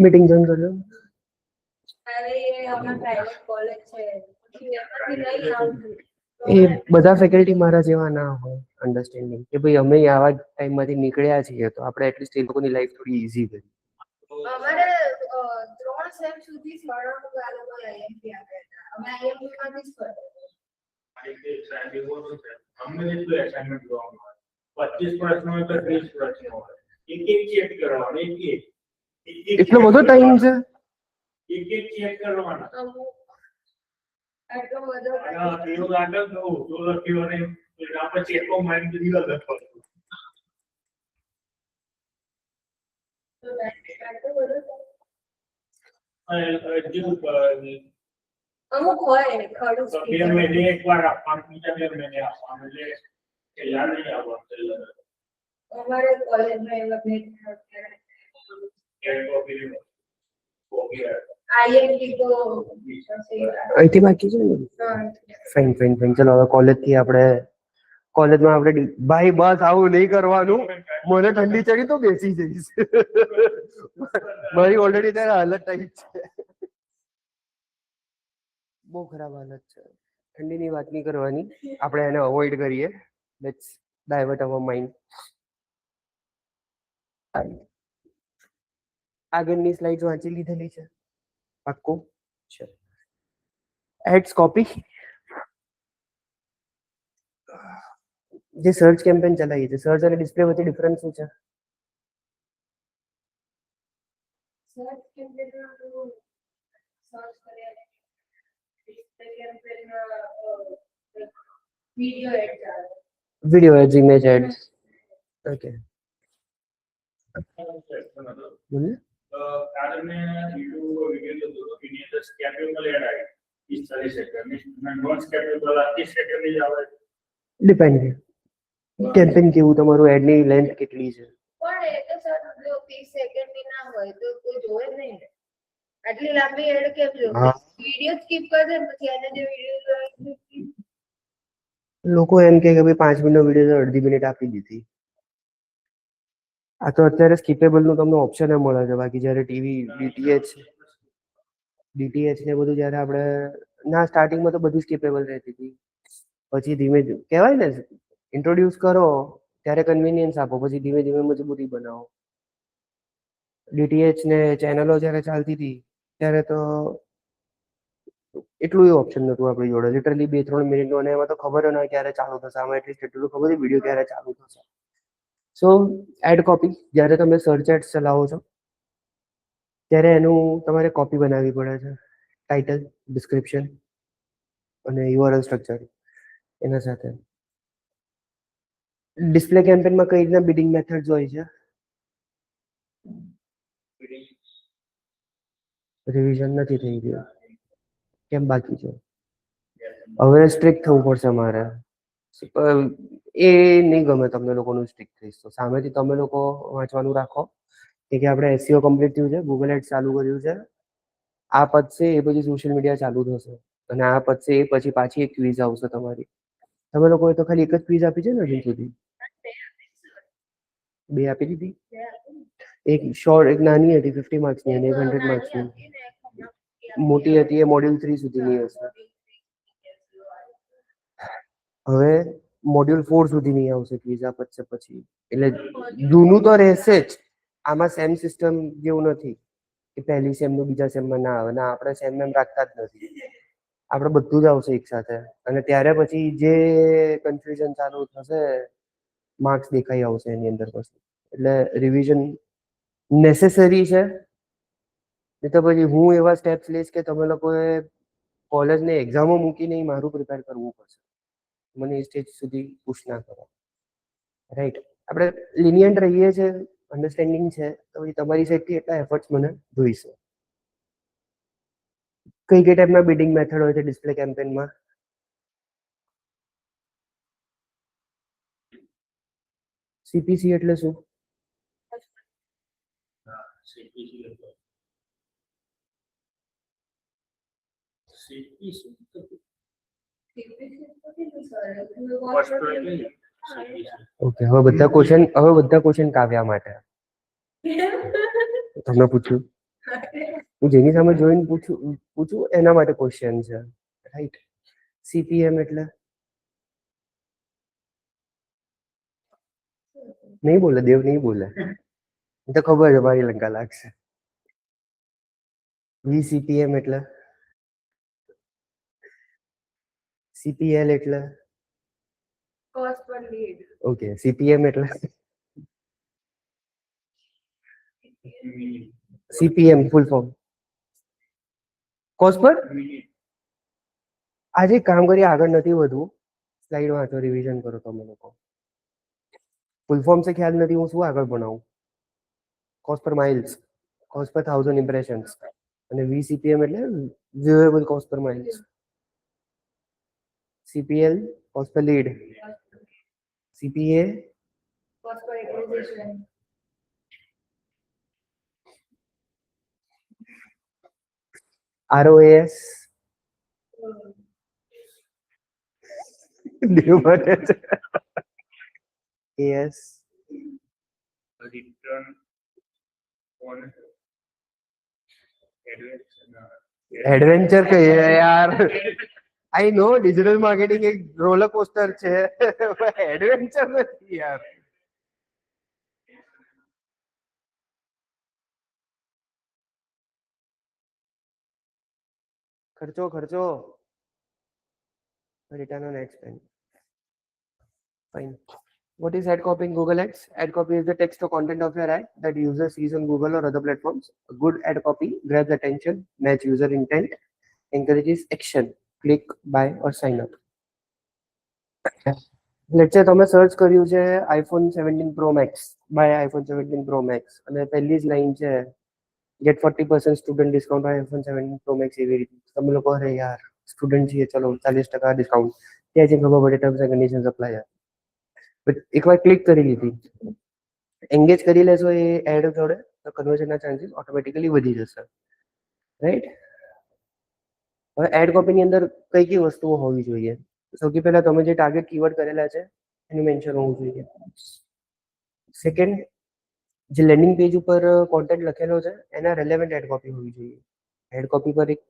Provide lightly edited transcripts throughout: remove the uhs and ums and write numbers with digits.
Meeting join कर लो। એ બધા faculty મારા જેવા ના હોય અન્ડરસ્ટેન્ડિંગ કે ભાઈ અમે આવા ટાઈમમાંથી નીકળ્યા છીએ તો આપણે એટલીસ્ટ એ લોકોની લાઈફ થોડી ઈઝી કરી. અમારે 3 સેમ સુધી સ્મરણ ચાલુ આઈએમપી આપે અમે આઈએમપી માંથી જ કરતા અમને જેટલું એસાઇનમેન્ટ કરવાનું હોય 25 પ્રશ્નો હોય તો 30 પ્રશ્નો હોય એક ચેક કરવાનો એક એટલો બધો ટાઈમ છે એક ચેક કરવાના આટલો બધો એવું લાગે તો લખ્યો ને પછી એટલો માઇન્ડ દીધો લખો અમુક હોય ખડું બે મહિને એકવાર આપવાનું બીજા 2 મહિને આપવાનું એટલે યાદ નહીં આવવાનું અમારે કોલેજમાં એવા ભેટ આઈએમપી તો અહીંથી બાકી છે ને ફાઇન ફાઇન ફાઇન ચલો હવે કોલેજથી આપણે કોલેજમાં આપણે ભાઈ બસ આવું નહીં કરવાનું મને ઠંડી ચડી તો બેસી જઈશ મારી ઓલરેડી ત્યારે હાલત ટાઈપ છે બહુ ખરાબ હાલત છે ઠંડીની વાત નહીં કરવાની આપણે એને અવોઇડ કરીએ લેટ્સ ડાયવર્ટ અવર માઇન્ડ આગળની સ્લાઇડ વાંચી લીધેલી છે પાક્કું છે એડ્સ કોપી જે સર્ચ કેમ્પેન ચલાવી છે સર્ચ અને ડિસ્પ્લે વચ્ચે ડિફરન્સ શું છે સર્ચ કેમ્પેનમાં તો સર્ચ કર્યા ડિસ્પ્લે કેમ્પેનમાં વિડિયો એડ ચાલે video ads image ads okay બોલે आज में वीडियो जो एनी अदर स्केपेबल ऐड आई 40 सेकंड में नॉन स्केपेबल 30 सेकंड ही आवे ડિપેન્ડ કેમ્પેન કેવું તમારું એડ ની લેન્થ કેટલી છે પણ એ તો સર જો 30 સેકન્ડ ની ના હોય તો કોઈ જોવે જ નહીં આટલી લાંબી એડ કેમ જો વિડિયો સ્કીપ કરી દે પછી એને જે વિડિયો લોકો એમ કે ભાઈ 5 મિનિટનો વિડિયો અડધી મિનિટ આપી દીધી આ તો અત્યારે સ્કીપેબલ નું તમને ઓપ્શન એ મળે છે બાકી જ્યારે ટીવી ડીટીએચ ને બધું જ્યારે આપણે ના સ્ટાર્ટિંગમાં તો બધું સ્કીપેબલ રહેતી હતી પછી ધીમે કહેવાય ને ઇન્ટ્રોડ્યુસ કરો ત્યારે કન્વીનિયન્સ આપો પછી ધીમે ધીમે મજબૂતી બનાવો ડીટીએચ ને ચેનલો જ્યારે ચાલતી હતી ત્યારે તો એટલું ઓપ્શન નતું આપણી જોડે લિટરલી 2-3 મિનિટનું અને એમાં તો ખબર ન હોય ક્યારે ચાલુ થશે આમાં એટલીસ્ટ એટલું ખબર છે વિડીયો ક્યારે ચાલુ થશે સો એડ કોપી જ્યારે તમે સર્ચ એડ્સ ચલાવો છો ત્યારે એનું તમારે કોપી બનાવવી પડે છે ટાઇટલ ડિસ્ક્રિપ્શન અને યુઆરએલ સ્ટ્રક્ચર એના સાથે ડિસ્પ્લે કેમ્પેનમાં કઈ રીતના બિડિંગ મેથડ્સ હોય છે રિવિઝન નથી થઈ ગયું કેમ બાકી છે હવે સ્ટ્રિક્ટ થવું પડશે મારે એ નહીં ગમે તમને લોકોનું સ્ટ્રિક્ટ થઈશ તો સામેથી તમે લોકો વાંચવાનું રાખો કે આપણે એસઈઓ કમ્પ્લીટ થયું છે ગૂગલ એડ્સ ચાલુ કર્યું છે આ પતશે એ પછી સોશિયલ મીડિયા ચાલુ થશે અને આ પતશે એ પછી પાછી એક ક્વિઝ આવશે તમારી તમે લોકોએ તો ખાલી એક જ ક્વિઝ આપી છે ને હજી સુધી 2 આપી દીધી એક શોર્ટ એક નાની હતી 50 માર્ક્સની અને 100 માર્ક્સની મોટી હતી એ મોડ્યુલ 3 સુધીની હશે હવે મોડ્યુલ 4 સુધીની આવશે ક્વિઝ આ પતશે પછી એટલે જૂનું તો રહેશે જ આમાં સેમ સિસ્ટમ જેવું નથી કે પહેલી સેમનું બીજા સેમમાં ના આવે ના આપણે સેમ એમ રાખતા જ નથી આપણે બધું જ આવશે એક સાથે અને ત્યારે પછી જે કન્ફ્યુઝન ચાલુ થશે માર્ક્સ દેખાઈ આવશે એની અંદર પછી એટલે રિવિઝન નેસેસરી છે નહીં તો પછી હું એવા સ્ટેપ્સ લઈશ કે તમે લોકોએ કોલેજને એક્ઝામો મૂકીને મારું પ્રિપેર કરવું પડશે મને એ સ્ટેજ સુધી પુશ ના કરો રાઈટ આપણે લિનિયન્ટ રહીએ છીએ અન્ડરસ્ટેન્ડિંગ છે તો પછી તમારી સાઈડથી એટલા એફર્ટ્સ મને જોઈશે કઈ કઈ ટાઈપના બિડિંગ મેથડ હોય છે ડિસ્પ્લે કેમ્પેનમાં સીપીસી એટલે શું ઓકે, હવે બધા ક્વેશ્ચન કાવ્યા માટે. તમને પૂછ્યું, હું જેની સામે જોઈને પૂછું એના માટે ક્વેશ્ચન છે, રાઈટ? સીપીએમ એટલે નહીં બોલે, દેવ નહીં બોલે, તો ખબર છે મારી લંકા લાગશે. વીસીપીએમ એટલે સીપીએલ એટલે કોસ્ટ પર લીડ. ઓકે, સીપીએમ એટલે સીપીએમ ફૂલ ફોર્મ કોસ્ટ પર. આજે કામ કરીએ, આગળ નથી વધવું, સ્લાઇડ વાંચો, રિવિઝન કરો તમે લોકો. ફૂલ ફોર્મ से ખ્યાલ નથી, હું શું આગળ ભણાવું? કોસ્ટ પર માઇલ્સ, કોસ્ટ પર 1000 ઇમ્પ્રેશન્સ, અને વીસીપીએમ એટલે વ્યુએબલ કોસ્ટ પર માઇલ્સ. સીપીએલ કોસ્ટ પર લીડ, સીપીએ કોસ્ટ પર એક્વિઝિશન. આરઓએસ દેવ માટે છે, એસ return on એડવેન્ચર કહીએ યાર. આઈ નો ડિજિટલ માર્કેટિંગ એક રોલર કોસ્ટર છે, એડવેન્ચર નથી યાર. ખર્ચો return on ad spend. Fine. What is ad copy in Google Ads? Ad copy is the text or content of your ad that user sees on Google or other platforms. A good ad copy grabs attention, match user intent, encourages action, click, buy or sign up. Let's say તમે search કર્યું છે iPhone 17 Pro Max, buy iPhone 17 Pro Max, અને પહેલી જ line છે get 40% student discount on iPhone 17 Pro Max. એવી રીતે તમે લોકો અરે યાર સ્ટુડન્ટ છીએ, ચલો 40% ડિસ્કાઉન્ટ, ત્યાં જે ખબર પડે ટર્મ્સ એન્ડ કન્ડિશન્સ અપ્લાય. એકવાર ક્લિક કરી લીધી, એંગેજ કરી લેશો એ એડ જોડે, તો કન્વર્ઝનના ચાન્સીસ ઓટોમેટિકલી વધી જશે, રાઈટ? હવે એડ કોપીની અંદર કઈ કઈ વસ્તુઓ હોવી જોઈએ? સૌથી પહેલા તમે જે ટાર્ગેટ કીવર્ડ કરેલા છે એનું મેન્શન હોવું જોઈએ. સેકન્ડ, જે લેન્ડિંગ પેજ ઉપર કોન્ટેન્ટ લખેલો છે એના રેલેવન્ટ એડ કોપી હોવી જોઈએ. એડ કોપી પર એક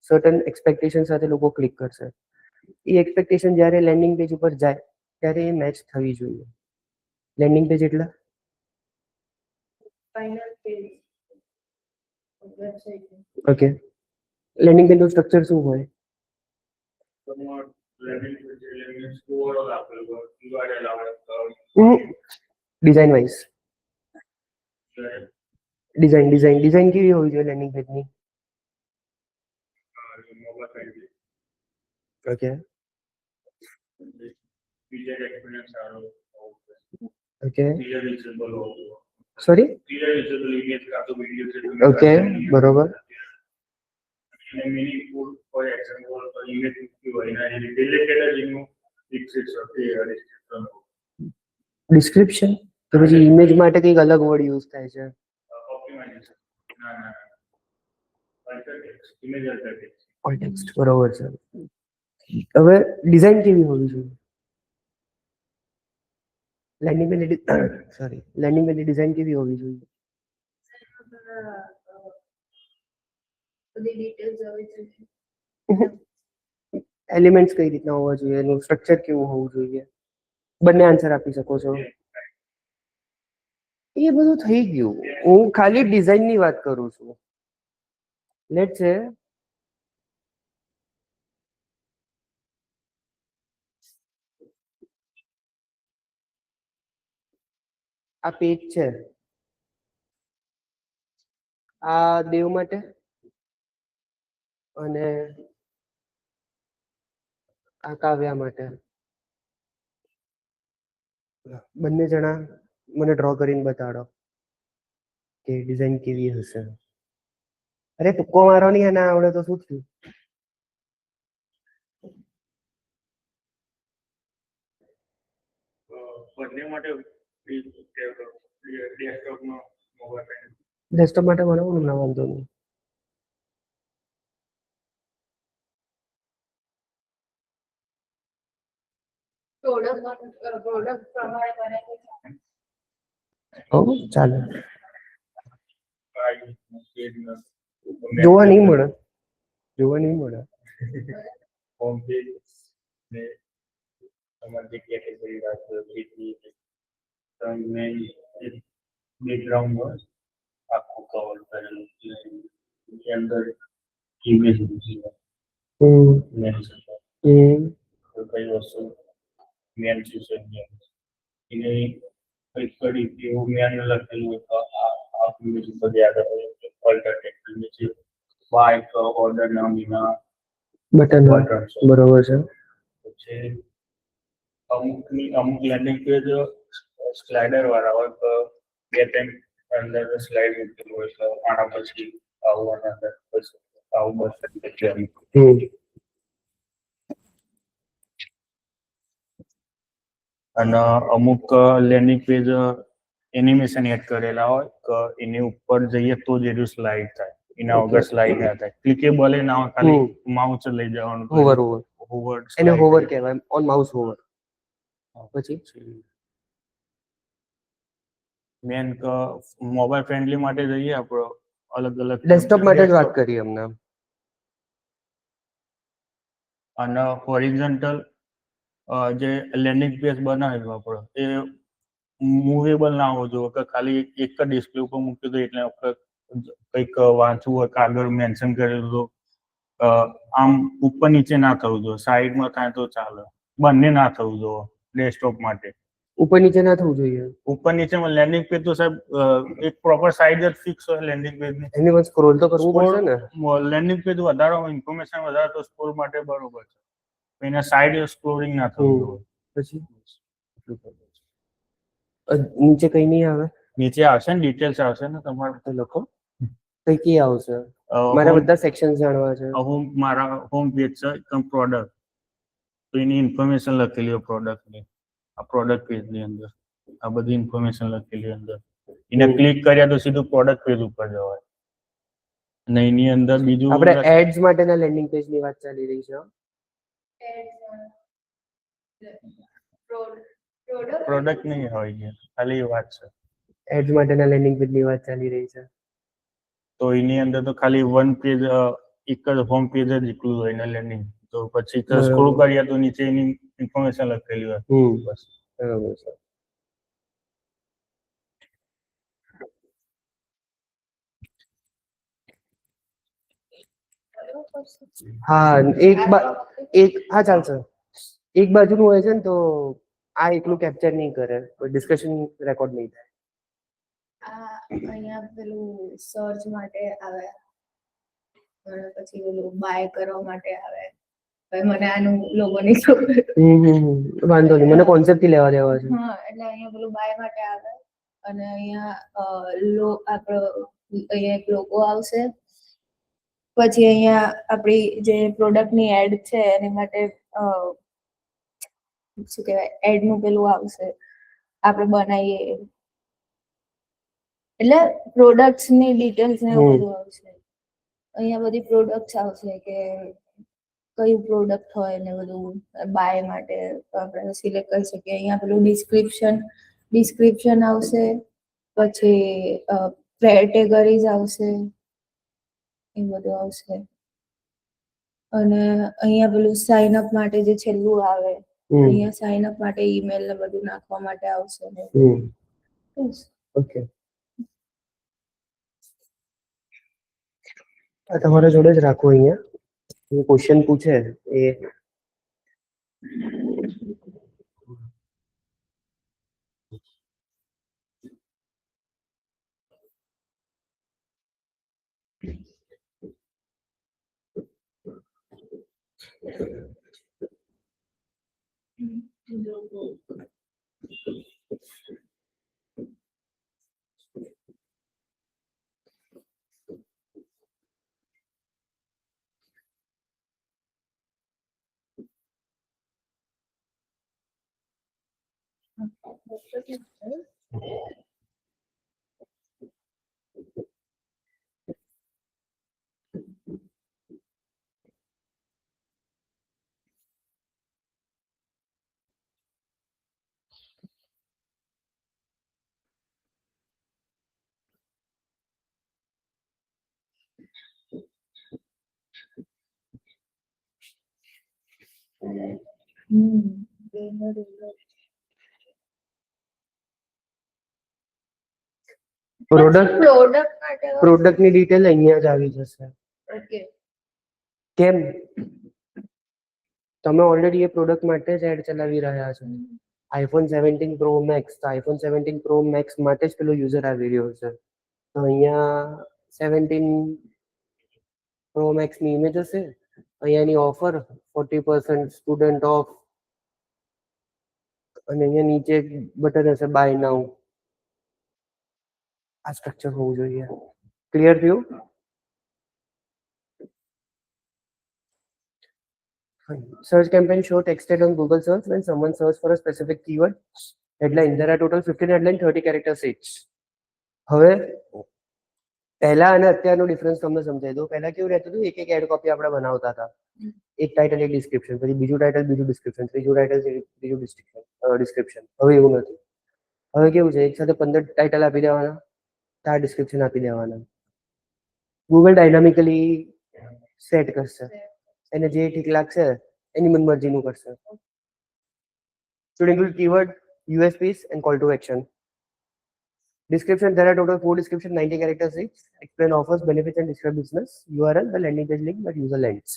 સર્ટન એક્સપેક્ટેશન સાથે લોકો ક્લિક કરશે, એ એક્સપેક્ટેશન જ્યારે લેન્ડિંગ પેજ ઉપર જાય ત્યારે એ મેચ થવી જોઈએ. લેન્ડિંગ પેજ એટલે final page website. Okay, landing પેજનું સ્ટ્રક્ચર શું હોય? ડિઝાઇન વાઇઝ ડિઝાઇન કેવી હોવી જોઈએ લેન્ડિંગ પેજની? ઓકે ઓકે સોરી ઓકે બરોબર. ડિસ્ક્રિપ્શન તો પછી ઇમેજ માટે કંઈક અલગ વર્ડ યુઝ થાય છે. કોન્ટેક્સ્ટ બરોબર છે. હવે ડિઝાઇન કેવી હોવી જોઈએ? લેન્ડિંગ પેજની ડિઝાઇન કેવી હોવી જોઈએ? બધી ડિટેલ્સ હોવી જોઈએ. એલિમેન્ટ્સ કઈ રીતના હોવા જોઈએ, એનું સ્ટ્રક્ચર કેવું હોવું જોઈએ? બંને આન્સર આપી શકો છો. એ બધું થઈ ગયું, હું ખાલી ડિઝાઇન ની વાત કરું છું. લેટ્સ સે આ પેજ છે, આ દેવ માટે અને આ કાવ્યા માટે. બંને જણા મને ડ્રો કરીને બતાડો કે ડિઝાઇન કેવી હશે. અરે તુક્કો મારો નહીં, ના આવડે તો શું થયું? ડેસ્કટોપ માટે બનાવું ના વાંધો નહીં. પ્રોડક્ટ પ્રોડક્ટ પ્રમાણે બને છે. હો ચાલે. Price, જોવા નહીં મળે. જોવા નહીં મળે. home page ને તમારી જે કેટેગરી રાખો તમને બેકગ્રાઉન્ડ હોય આખું કવર કરેલું છે એની અંદર ઇમેજ મૂકી મેન છે કઈ વસ્તુ મેન છે એને કંઈક કરી એવું મેન લખેલું હોય તો આ ઇમેજ ઉપર યાદ આવે ઓલ્ટર ટેક્સ્ટ નીચે બાય ઓર્ડર નામના બટન બરોબર છે. પછી અમુક લેન્ડિંગ પેજ સ્લાઇડર વાળા હોય તો બે ત્રણ અંદર સ્લાઇડ મૂકેલું હોય તો આના પછી આવું આના અંદર પછી આવું બસ અને અમુક લેન્ડિંગ પેજ એનિમેશન એડ કરેલા હોય કે એની ઉપર જઈએ તો જ એનું સ્લાઇડ થાય એના વગર સ્લાઇડ ના થાય ક્લિકેબલ એ ના હોય ખાલી માઉસ લઈ જવાનું હોવર હોવર એને હોવર કહેવાય ઓન માઉસ હોવર. પછી મેન મોબાઈલ ફ્રેન્ડલી માટે જઈએ આપણો અલગ અલગ ડેસ્કટોપ માટે જ વાત કરી અમને. અને હોરિઝોન્ટલ જે લેન્ડિંગ પેજ બનાવેલું આપણો એ મૂવેબલ ના હોવો જોઈએ કે ખાલી એક જ ડિસ્પ્લે ઉપર મૂક્યું તો એટલે આપણે કંઈક વાંચવું હોય કાગળ મેન્શન કરેલું તો આમ ઉપર નીચે ના થવું જોઈએ સાઈડમાં થાય તો ચાલે બંને ના થવું જોઈએ ડેસ્કટોપ માટે. ઉપર નીચે ના થવું જોઈએ. ઉપર નીચેમાં લેન્ડિંગ પેજ તો સાહેબ એક પ્રોપર સાઇઝ જ ફિક્સ હોય લેન્ડિંગ પેજની. એની પર સ્ક્રોલ તો કરવું પડશે ને. લેન્ડિંગ પેજ વધારો ઇન્ફોર્મેશન વધારે તો સ્ક્રોલ માટે બરોબર છે. એના સાઇડ સ્ક્રોલિંગ ના થવું જોઈએ. પછી નીચે કઈ નહીં આવે. નીચે આવશે ને ડિટેલ્સ આવશે ને તમારે તો લખો કઈ કી આવશે. મારા બધા સેક્શન જાણવા છે. મારા હોમ પેજ છે પ્રોડક્ટ તો એની ઇન્ફોર્મેશન લખેલી હોય પ્રોડક્ટની આ પ્રોડક્ટ પેજની અંદર આ બધી ઇન્ફોર્મેશન લખેલી અંદર એને ક્લિક કર્યા તો સીધું પ્રોડક્ટ પેજ ઉપર જવાય અને એની અંદર બીજું આપણે એડ્સ માટેના લેન્ડિંગ પેજ ની વાત ચાલી રહી છે. પ્રોડક્ટ નહીં હોય છે ખાલી વાત છે. એડ્સ માટેના લેન્ડિંગ પેજ ની વાત ચાલી રહી છે. તો એની અંદર તો ખાલી વન પેજ એક જ હોમ પેજ જ એકલું હોય ને લેન્ડિંગ તો પછી સ્ક્રોલ કરીએ તો નીચે એની ઇન્ફોર્મેશન લખેલી હોય બસ. બરાબર છે. હા એક હા ચાલશે. એક બાજુનું હોય છે ને તો આ એકલું કેપ્ચર નહીં કરે ડિસ્કશન રેકોર્ડ નહીં થાય. અહીંયા પેલું સર્ચ માટે આવે અને પછી પેલું બાય કરવા માટે આવે. ભાઈ મને આનું લોગો નહીં ખબર. વાંધો નહીં મને કોન્સેપ્ટ થી લેવા દેવા છે. હા એટલે અહીંયા પેલું બાય માટે આવે અને અહીંયા આપણો અહીંયા એક લોગો આવશે. પછી અહીંયા આપણી જે પ્રોડક્ટની એડ છે એની માટે શું કહેવાય એડ નું પેલું આવશે આપણે બનાવીએ એટલે પ્રોડક્ટ્સ ની ડિટેલ્સ ને એવું બધું આવશે. અહીંયા બધી પ્રોડક્ટ્સ આવશે કે કયું પ્રોડક્ટ હોય ને બધું બાય માટે આપણે સિલેક્ટ કરી શકીએ. અહીંયા પેલું ડિસ્ક્રિપ્શન આવશે પછી કેટેગરીઝ આવશે એ બધું આવશે અને અહીંયા પેલું સાઇન અપ માટે જે છેલ્લું આવે અહીંયા સાઇન અપ માટે ઈમેલ ને બધું નાખવા માટે આવશે ને. ઓકે તમારા જોડે જ રાખો અહીંયા ક્વેશ્ચન પૂછે એ પ્રોડક્ટ પ્રોડક્ટની ડિટેલ અહીંયા જ આવી જશે. ઓકે. કેમ? તમે ઓલરેડી એ પ્રોડક્ટ માટે જ એડ ચલાવી રહ્યા છો. iPhone 17 Pro Max, તો iPhone 17 Pro Max માટે જ પેલો યુઝર આવી રહ્યો છે. તો અહીંયા 17 Pro Max ની ઇમેજ હશે, અહીંયાની ઓફર 40% સ્ટુડન્ટ ઓફ, અને અહીંયા નીચે બટન હશે બાય નાઉ. આ સ્ટ્રક્ચર હોવું જોઈએ. ક્લિયર થયું? Search campaign show texted on Google search when someone search for a specific keyword. Headline, there are total 15 headline, 30 characters each. હવે પહેલા અને અત્યારનો ડિફરન્સ તમને સમજાવી દઉં. પહેલા કેવું રહેતું હતું, એક એક એડ કોપી આપણે બનાવતા હતા. એક ટાઇટલ એક ડિસ્ક્રિપ્શન, પછી બીજું ટાઇટલ બીજું ડિસ્ક્રિપ્શન, ત્રીજું ટાઇટલ ત્રીજું ડિસ્ક્રિપ્શન. હવે એવું નથી. હવે કેવું છે, એક સાથે 15 ટાઇટલ આપી દેવાના, 4 ડિસ્ક્રિપ્શન આપી દેવાના. ગૂગલ ડાયનામિકલી સેટ કરશે, એને જે ઠીક લાગશે એની મનમરજીનું કરશે. Should include keyword, USPs and call to action. Description, there are total 4 description, 90 characters each. Explain offers, benefits and describe business. URL, the landing page link that user lands.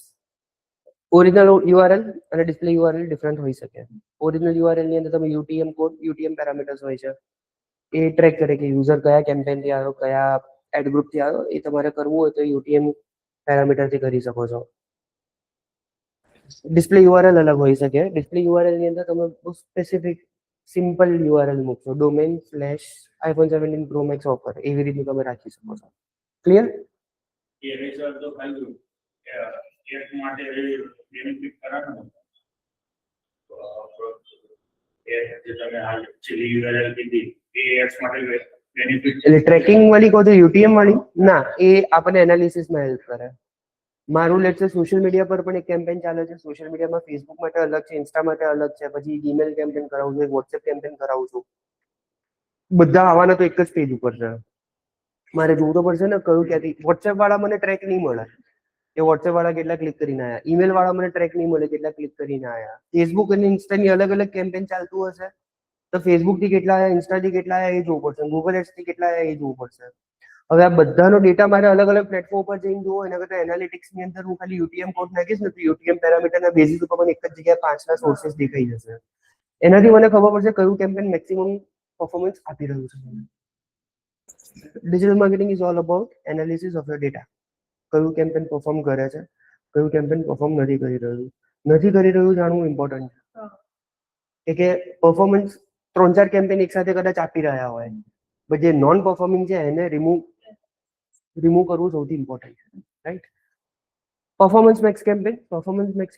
Original URL અને display URL different હોઈ શકે. Original URL ની અંદર તમે UTM code, UTM parameters હોય છે, એ track કરે કે યુઝર કયા કેમ્પેન થી આવ્યો, કયા એડ ગ્રુપ થી આવ્યો. એ તમારે કરવું હોય તો UTM પેરામીટર થી કરી શકો છો. ડિસ્પ્લે URL અલગ હોઈ શકે. ડિસ્પ્લે URL ની અંદર તમે બહુ સ્પેસિફિક સિમ્પલ URL મૂકશો, domain / iPhone 17 Pro Max offer, એવી રીતે તમે રાખી શકો છો. ક્લિયર? એ રિઝલ્ટ તો ખાલી એક માટે બેનિફિટ કરાવવાનું. એ જે તમે હાલ છેલ્લી URL કીધી એ એડ્સ માટે બેનિફિટ. એટલે ટ્રેકિંગ વાળી કહો છો, UTM વાળી ના, એ આપણને એનાલિસિસમાં હેલ્પ કરે. મારું લેટ છે સોશિયલ મીડિયા પર પણ એક કેમ્પેન ચાલે છે. સોશિયલ મીડિયામાં ફેસબુક માટે અલગ છે, ઇન્સ્ટા માટે અલગ છે, પછી ઈમેલ કેમ્પેન કરાવું છું, વોટ્સએપ કેમ્પેન કરાવું છું. બધા આવવાના તો એક જ પેજ ઉપર છે. મારે જોવું તો પડશે ને કયું ક્યાંથી. વોટ્સએપ વાળા મને ટ્રેક નહીં મળે કે વોટ્સએપ વાળા કેટલા ક્લિક કરીને આવ્યા. ઈમેલ વાળા મને ટ્રેક નહીં મળે કેટલા ક્લિક કરીને આવ્યા. ફેસબુક અને ઇન્સ્ટાની અલગ અલગ કેમ્પેન ચાલતું હશે તો ફેસબુક થી કેટલા આવ્યા, ઇન્સ્ટાથી કેટલા આવ્યા એ જોવું પડશે, ગૂગલ એડ્સ થી કેટલા આવ્યા એ જોવું પડશે. હવે આ બધાનો ડેટા મારે અલગ અલગ પ્લેટફોર્મ પર જઈને જોવો, એના કરતા એનાલિટિક્સ ની અંદર હું ખાલી UTM કોડ નાખીશ ને તો UTM પેરામીટરના બેઝિસ ઉપર મને એક જ જગ્યાએ 5ના સોર્सेस દેખાઈ જશે. એનાથી મને ખબર પડશે કયું કેમ્પેન મેક્સિમમ પરફોર્મન્સ આપી રહ્યું છે. Digital marketing is all about analysis of your data. કયું કેમ્પેન પરફોર્મ કરે છે, કયું કેમ્પેન પરફોર્મ નથી કરી રહ્યું. નથી કરી રહ્યું જાણવું ઇમ્પોર્ટન્ટ છે કે પરફોર્મન્સ 3-4 કેમ્પેન એક સાથે કદાચ આપી રહ્યા હોય, બટ જે નોન પરફોર્મિંગ છે એને રિમૂવ કરવું સૌથી ઇમ્પોર્ટન્ટ છે, right? Performance max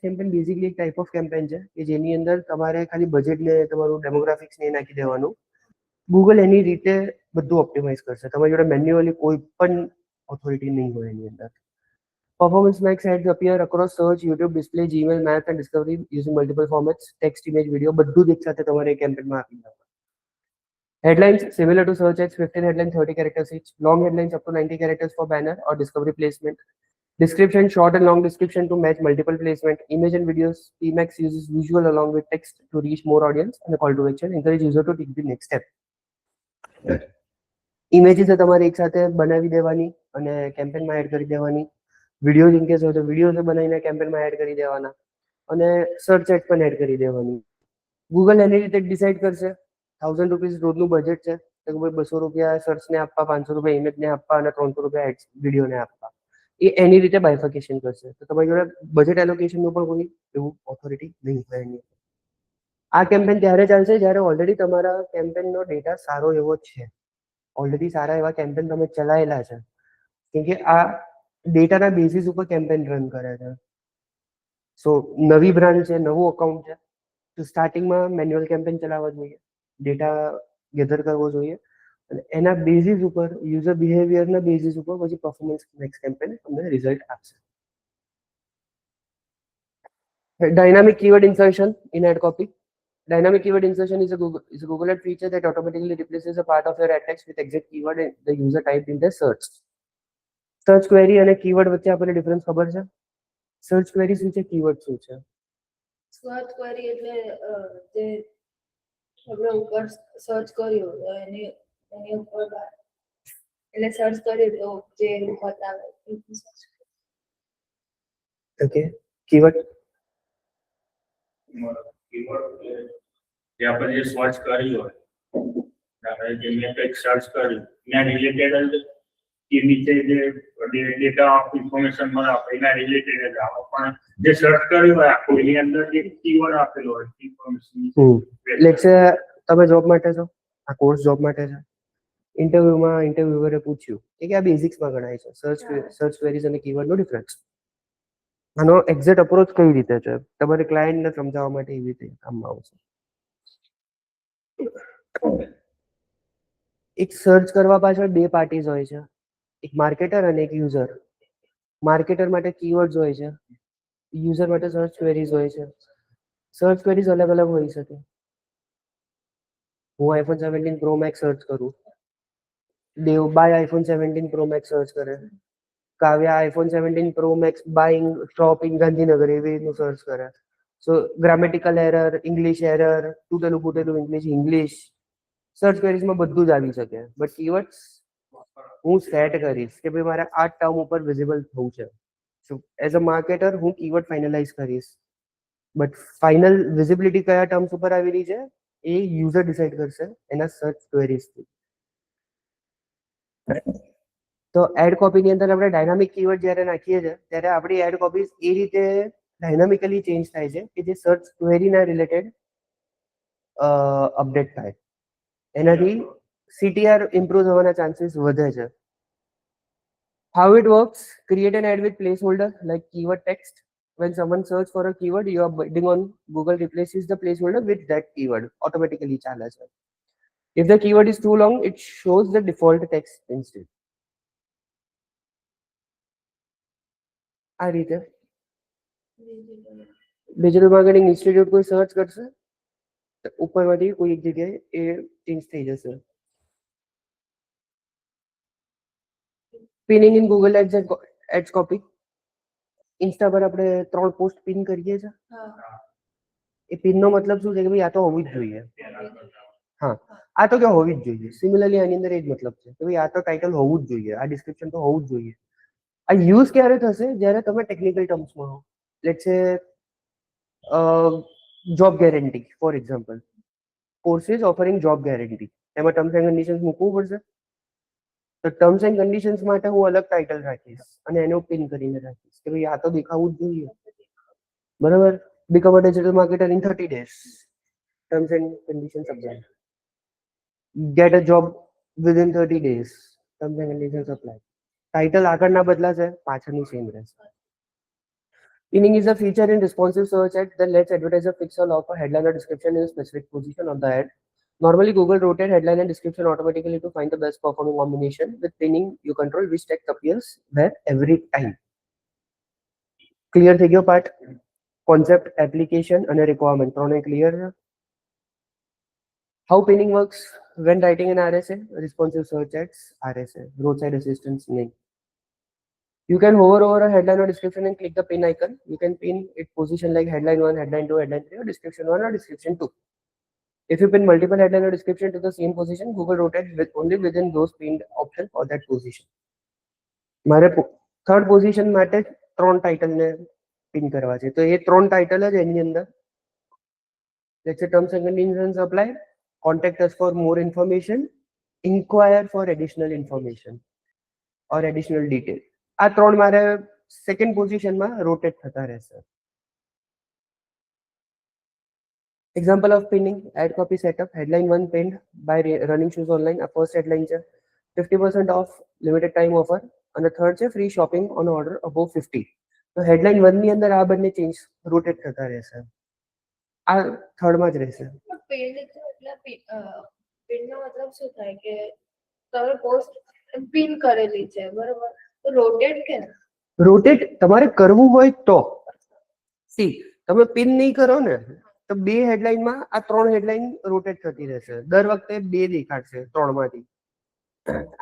campaign basically એક ટાઈપ ઓફ કેમ્પેન છે કે જેની અંદર તમારે ખાલી બજેટને તમારું ડેમોગ્રાફિક્સ ને નાખી દેવાનું. ગૂગલ એની રીતે બધું ઓપ્ટિમાઇઝ કરશે. તમારી જોડે મેન્યુઅલી કોઈ પણ ઓથોરિટી નહીં હોય એની અંદર. Performance Max ads appear across search, YouTube, display, Gmail, Maps and Discovery using multiple formats, text, image, video, બધું જ એક સાથે તમારે કેમ્પેનમાં આપી દેવાનું. Headlines similar to search ads, 15 headlines, 30 characters each. Long headlines up to 90 characters for banner or discovery placement. Description, short and long description to match multiple placement. Image and videos, PMax uses visual along with text to reach more audience, and a call to action encourage user to take the next step. Images તમારે એક સાથે બનાવી દેવાની અને કેમ્પેનમાં add કરી દેવાની. Videos in case હોય તો વિડીયોઝ બનાવીને કેમ્પેનમાં એડ કરી દેવાના અને સર્ચ એડ પણ એડ કરી દેવાની. ગૂગલ એની રીતે ડિસાઇડ કરશે. 1000 રૂપીસ રોજનું બજેટ છે તો ભાઈ 200 રૂપિયા સર્ચને આપવા, 500 રૂપિયા ઇમેજને આપવા અને 300 રૂપિયા એડ વિડીયોને આપવા. એ એની રીતે બાયફર્કેશન કરશે. તો તમારી જોડે બજેટ એલોકેશનનું પણ કોઈ એવું ઓથોરિટી નહીં હોય એની. આ કેમ્પેન ત્યારે ચાલશે જ્યારે ઓલરેડી તમારા કેમ્પેનનો ડેટા સારો એવો છે, ઓલરેડી સારા એવા કેમ્પેન તમે ચલાયેલા છે, કેમ કે આ ડેટાના બેઝિસ ઉપર કેમ્પેન રન કરે છે. સો નવી બ્રાન્ડ છે, નવું અકાઉન્ટ છે, તો સ્ટાર્ટિંગમાં મેન્યુઅલ કેમ્પેન ચલાવવા જોઈએ, ડેટા ગેધર કરવો જોઈએ અને એના બેઝિસ ઉપર, યુઝર બિહેવિયરના બેઝિસ ઉપર પછી પરફોર્મન્સ મેક્સ કેમ્પેન તમને રિઝલ્ટ આપશે. Dynamic keyword insertion in ad copy. Dynamic keyword insertion is a Google Ad feature that automatically replaces a part of your ad text with exact keyword the user typed in their search. Search query અને keyword વચ્ચે આપણને difference ખબર છે? Search query શું છે, keyword શું છે? Search કરી એટલે જે આપણે ઉપર સર્ચ કર્યું તો એની ઉપર એટલે સર્ચ કર્યું તો જે બતાવે એ search કર્યું. ઓકે કીવર્ડ કીવર્ડ જે આપણે જે સર્ચ કર્યું હોય આપણે જે મેં કંઈક સર્ચ કર્યું એના રિલેટેડ એ નીચે જે ડેટા ઇન્ફોર્મેશન મને આપે એના રિલેટેડ જ આવે પણ જે સર્ચ કર્યું હોય આખું એની અંદર જે કીવર્ડ આપેલો હોય ઇન્ફોર્મેશન લેટ્સ સે તમે જોબ માટે છો, આ કોર્સ જોબ માટે છે. ઇન્ટરવ્યુમાં ઇન્ટરવ્યુઅરે પૂછ્યું કે આ બેઝિક્સમાં ગણાય છે સર્ચ ક્વેરીઝ અને કીવર્ડનો ડિફરન્સ. આનો એક્ઝેક્ટ અપ્રોચ કઈ રીતે છે તમારે ક્લાયન્ટને સમજાવવા માટે એવી રીતે કામમાં આવશે. એક સર્ચ કરવા પાછળ બે પાર્ટીઝ હોય છે, એક માર્કેટર અને એક યુઝર. માર્કેટર માટે કીવર્ડ્સ હોય છે, યુઝર માટે સર્ચ ક્વેરીઝ હોય છે. સર્ચ ક્વેરીઝ અલગ અલગ હોઈ શકે. હું આઈફોન 17 પ્રો મેક્સ સર્ચ કરું, Dev buy iPhone 17 pro max search કરે, Kavya iPhone 17 pro max buying shop in Gandhinagar એવી રીતનું સર્ચ કરે. So grammatical error, English error, તૂટેલું ફૂટેલું ઇંગ્લિશ સર્ચ ક્વેરીઝમાં બધું જ આવી શકે. બટ કીવર્ડ્સ હું સેટ કરીશ કે ભાઈ મારે આ ટર્મ ઉપર વિઝિબલ થવું છે. સો એઝ અ માર્કેટર હું કીવર્ડ ફાઇનલાઇઝ કરીશ, બટ ફાઇનલ વિઝિબિલિટી કયા ટર્મ્સ ઉપર આવી રહી છે એ યુઝર ડિસાઇડ કરશે એના સર્ચ ક્વેરીઝથી. તો એડ કોપીની અંદર આપણે ડાયનામિક કીવર્ડ જ્યારે નાખીએ છીએ ત્યારે આપણી એડ કોપીઝ એ રીતે ડાયનામિકલી ચેન્જ થાય છે કે જે સર્ચ ક્વેરીના રિલેટેડ અપડેટ થાય. એનાથી CTR ઇમ્પ્રુવ થવાના ચાન્સીસ વધે છે. How it works: create an ad with placeholder like keyword text. When someone search for a keyword, your bidding on Google replaces the placeholder with that keyword automatically ચાલે છે. If the keyword is too long, it shows the default text instead. આ રીતે digital marketing institute કોઈ search કરશે ઉપરમાંથી કોઈ એક જગ્યાએ એ ચેન્જ થઈ જશે. Pinning in Google ads copy. Insta પર આપણે 3 પોસ્ટ પિન કરીએ છીએ. એ પિનનો મતલબ શું છે કે ભાઈ આ તો હોવી જ જોઈએ. હા, આ તો કે હોવી જ જોઈએ. સિમિલરલી આની અંદર એ જ મતલબ છે કે ભાઈ આ તો ટાઇટલ હોવું જ જોઈએ, આ ડિસ્ક્રિપ્શન તો હોવું જ જોઈએ. આ યુઝ ક્યારે થશે જ્યારે તમે ટેકનિકલ ટર્મ્સમાં હો. લેટ્સ સે job guarantee for example, courses offering job guarantee, એમાં ટર્મ્સ એન્ડ કન્ડિશન્સ મૂકવું પડશે. તો ટર્મ્સ એન્ડ કન્ડિશન્સ માટે હું અલગ ટાઇટલ રાખીશ અને એને પિન કરીને રાખીશ કે ભાઈ આ તો દેખાવું જ જોઈએ. બરાબર. Become a digital marketer in 30 days. Terms and conditions apply. Get a job within 30 days. Terms and conditions apply. Title આગળના બદલાશે, પાછળની સેમ રહેશે. Pinning is a feature in responsive search ad that lets advertiser fix or lock a headline or description in a specific position of the ad. Normally, Google rotate headline and description automatically to find the best performing combination. With pinning, you control which text appears where every time. Clear થઈ ગયો part? Concept, application and requirement ત્રણે clear છે? How pinning works when writing an RSA, responsive search ads, RSA, roadside assistance નહીં. You can hover over a headline or description and click the pin icon. You can pin its position like headline 1, headline 2, headline 3, or description 1 or description 2. If you pin multiple headline or description to the same position, Google rotates only within those pinned options for that position. મારે third position માટે 3 ટાઇટલને pin કરવા છે, તો એ 3 title જ એની અંદર. Let's say terms and conditions apply, contact us for more information, inquire for additional information or additional detail. આ 3 મારે second પોઝિશનમાં રોટેટ થતા રહેશે. Example of pinning: ad copy setup. Headline 1 pinned by running shoes online. A first headline છે 50% off limited time offer અને third છે free shopping on order above 50. તો headline 1 ની અંદર આ બંને ચેન્જ રોટેટ થતા રહેશે. આ થર્ડ માં જ રહેશે. પિન એટલે પિનનો મતલબ શું થાય કે તમે પોસ્ટ પિન કરેલી છે બરાબર, તો રોટેટ કેમ? રોટેટ તમારે કરવું હોય તો સી તમે પિન નહીં કરો ને તો 2 હેડલાઇનમાં આ 3 હેડલાઇન રોટેટ થતી રહેશે. દર વખતે 2 દેખાડશે 3 માંથી.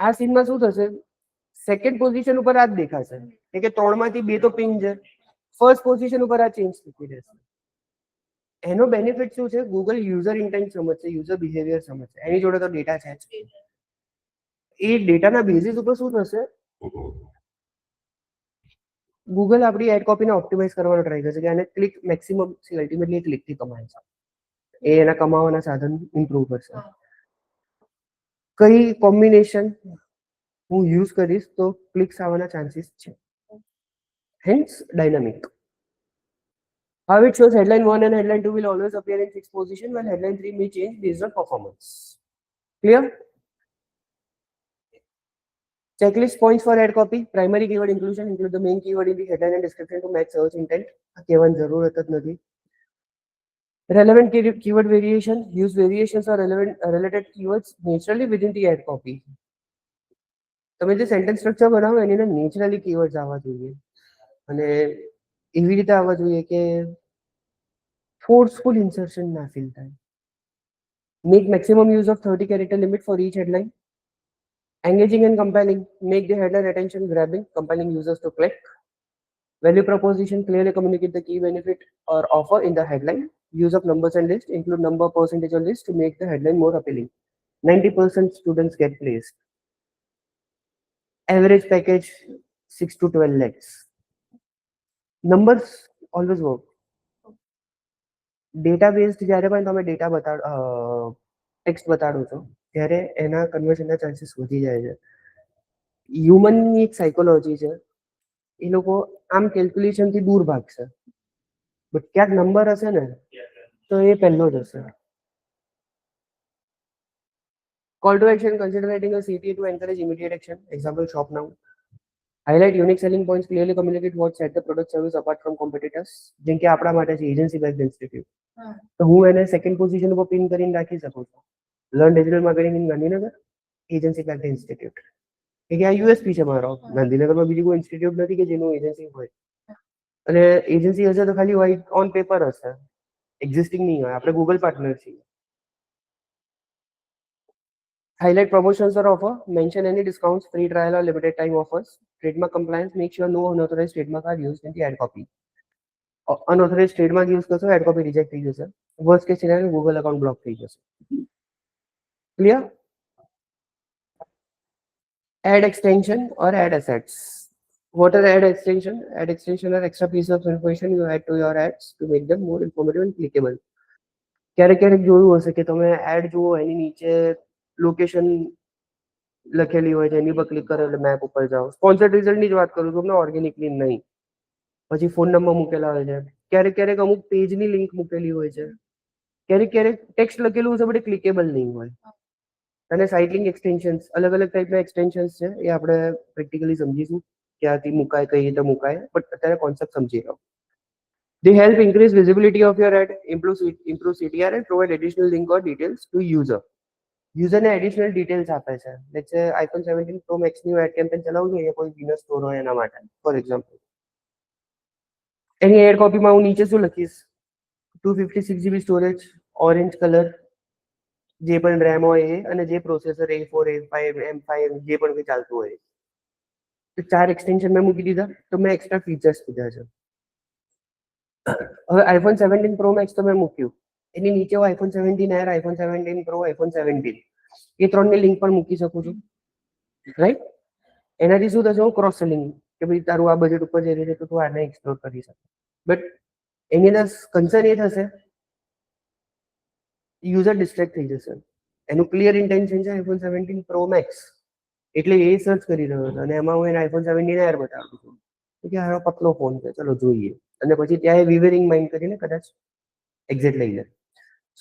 આ સીનમાં શું થશે, સેકન્ડ પોઝિશન ઉપર આ જ દેખાશે કે 3 માંથી 2 તો પિન છે, ફર્સ્ટ પોઝિશન ઉપર આ ચેન્જ થતી રહેશે. એનો બેનિફિટ શું છે? ગૂગલ યુઝર ઇન્ટેન્ટ સમજશે, યુઝર બિહેવિયર સમજશે. એની જોડે તો ડેટા છે જ. એ ડેટાના બેઝિસ ઉપર શું થશે? ગૂગલ આપણી એડ કોપીને ઓપ્ટિમાઇઝ કરવાનો ટ્રાય કરશે કે આને ક્લિક મેક્સિમમ અલ્ટિમેટલી ક્લિકથી કમાય છે. એ એના કમાવાના સાધન ઇમ્પ્રૂવ કરશે. કઈ કોમ્બિનેશન હું યુઝ કરીશ તો ક્લિક્સ આવવાના ચાન્સીસ છે. Hence dynamic. How it shows headline 1 and headline 2 will always appear in fixed position, while headline 3 may change based on performance. Clear? Checklist points for ad copy. Primary keyword inclusion include the main keyword in the headline and description to match search intent. કહેવાની જરૂરત જ નથી. Relevant keyword variation. Use variations or related keywords naturally within the ad copy. તમે જે sentence structure બનાવો એની અંદર naturally keywords આવવા જોઈએ અને એવી રીતે આવવા જોઈએ કે forceful insertion na feel થાય. Make maximum use of 30 character limit for each headline. Engaging and compelling. Make the headline attention grabbing, compelling users to click. Value proposition. Clearly communicate the key benefit or offer in the headline. Use of numbers and list. Include number, percentage or list to make the headline more appealing. 90% students get placed. Average package 6 to 12 lakhs. Numbers always work. Data based જ્યારે પણ તમે data text બતાડો છો ત્યારે એના કન્વર્ઝનના chances વધી જાય છે. હ્યુમનની એક સાયકોલોજી છે, એ લોકો આમ કેલ્ક્યુલેશનથી દૂર ભાગશે, બટ ક્યાંક નંબર હશે ને તો એ પહેલો જ હશે. Call to action, consider writing a CTA to encourage immediate action. Example, shop now. Highlight unique selling points, clearly communicate what set the product service apart from competitors. જેમ કે આપણા માટે છે એજન્સી બેઝડ ઇન્સ્ટિટ્યૂટ, તો હું એને second position ઉપર pin કરીને રાખી શકું છું. Learn digital marketing in Gandhinagar, agency based institute. કે આ યુએસપી છે મારો. ગાંધીનગરમાં બીજી કોઈ ઇન્સ્ટિટ્યૂટ નથી કે જેનું એજન્સી હોય, અને એજન્સી હશે તો ખાલી વ્હાઇટ ઓન પેપર હશે, એક્ઝિસ્ટિંગ નહીં હોય. આપણે ગૂગલ પાર્ટનર છીએ. Highlight promotions or offer. Mention any discounts, free trial or limited time offers. Trademark compliance. Make sure no unauthorized trademark are used in the ad copy. Unauthorized trademark use કરશો ad copy reject થઈ જશે. Worst case scenario Google account block થઈ જશે. Clear? Ad extension or ad assets. What are ad extension? Ad extension are extra pieces of information you add to your ads to make them more informative and clickable. ક્યારેક ક્યારેક જોયું હશે કે તમે ad જુઓ એની નીચે લોકેશન લખેલી હોય છે, એની પર ક્લિક કરો એટલે મેપ ઉપર જાઓ. સ્પોન્સર્ડ રિઝલ્ટની જ વાત કરું છું, તમને ઓર્ગેનિકલી નહીં. પછી ફોન નંબર મૂકેલા હોય છે, ક્યારેક ક્યારેક અમુક પેજની લિંક મૂકેલી હોય છે, ક્યારેક ક્યારેક ટેક્સ્ટ લખેલું હશે બટ ક્લિકેબલ નહીં હોય. અને સાઇટ લિંક એક્સટેન્શન્સ, અલગ અલગ ટાઈપના એક્સટેન્શન્સ છે, એ આપણે પ્રેક્ટિકલી સમજીશું ક્યાંથી મુકાય, કઈ રીતે મુકાય, બટ અત્યારે કોન્સેપ્ટ સમજી લો. They help increase visibility of your ad, improve CTR and provide additional link or details to user. યુઝરને એડિશનલ ડિટેલ્સ આપે છે. લેટ્સ સે iPhone 17 Pro Max નું એડ કેમ્પેન ચલાવવું જોઈએ, કોઈ બિઝનેસ સ્ટોર હોય એના માટે ફોર એક્ઝામ્પલ. એની એડ કોપીમાં હું નીચે શું લખીશ? 256 GB સ્ટોરેજ, ઓરેન્જ કલર, જે પણ રેમ હોય એ, અને જે પ્રોસેસર A4, A5, M5 જે પણ કંઈ ચાલતું હોય. તો 4 એક્સટેન્શન મેં મૂકી દીધા, તો મેં એક્સ્ટ્રા ફીચર્સ કીધા છે. હવે iPhone 17 Pro Max તો મેં મૂક્યું, એની નીચે હું iPhone 17 Air, iPhone 17 Pro, iPhone 17 એ ત્રણની લિંક પણ મૂકી શકું છું, રાઈટ? એનાથી શું થશે? હું ક્રોસ સેલિંગ, કે ભાઈ તારું આ બજેટ ઉપર જઈ રહ્યું છે તો તું આને એક્સપ્લોર કરી શકે. બટ એની અંદર કન્સર્ન એ થશે, યુઝર ડિસ્ટ્રેક્ટ થઈ જશે. એનું ક્લિયર ઇન્ટેન્શન છે iPhone 17 Pro Max, એટલે એ સર્ચ કરી રહ્યો છે અને એમાં હું એને iPhone 17 Air બતાવું છું કે હારો પતલો ફોન છે, ચલો જોઈએ, અને પછી ત્યાં વિવેરિંગ માઇન્ડ કરીને કદાચ એક્ઝિટ લઈ લે.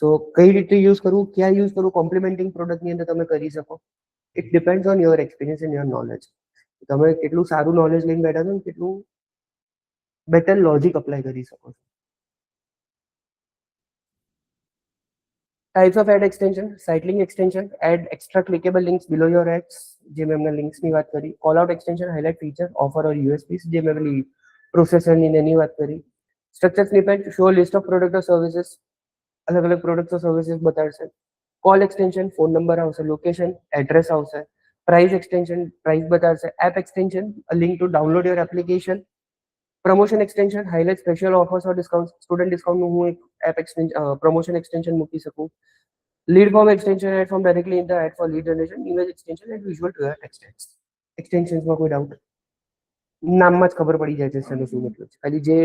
સો કઈ રીતે યુઝ કરવું, ક્યાં યુઝ કરવું, કોમ્પ્લિમેન્ટિંગ પ્રોડક્ટની અંદર તમે કરી શકો. It depends on your experience and your knowledge. તમે કેટલું સારું નોલેજ લઈને બેઠા છો, કેટલું બેટર લોજિક અપ્લાય કરી શકો છો. Types of ad extension. Site link extension. Add extra clickable links below your ads. જે મેં એમના લિંક્સની વાત કરી. Call out extension. Highlight feature, offer or USPs. જે મેં પેલી પ્રોસેસરની એની વાત કરી. Structure snippet. Show a list of product or services. અલગ અલગ પ્રોડક્ટ ઓર સર્વિસીસ બતાડશે. કોલ એક્સટેન્શન, ફોન નંબર આવશે, લોકેશન, એડ્રેસ આવશે. પ્રાઇસ એક્સટેન્શન, પ્રાઇસ બતાડશે. App extension, a link to download your application. Promotion extension, highlight special offers or discount. Student ડિસ્કાઉન્ટનું હું એક app extension promotion extension મૂકી શકું, lead form extension ad form directly in the ad for lead generation, image extension and visual to your text ads. એક્સટેન્શન્સમાં કોઈ doubt? નામમાં જ ખબર પડી જાય છે શેનો શું મતલબ છે. ખાલી જે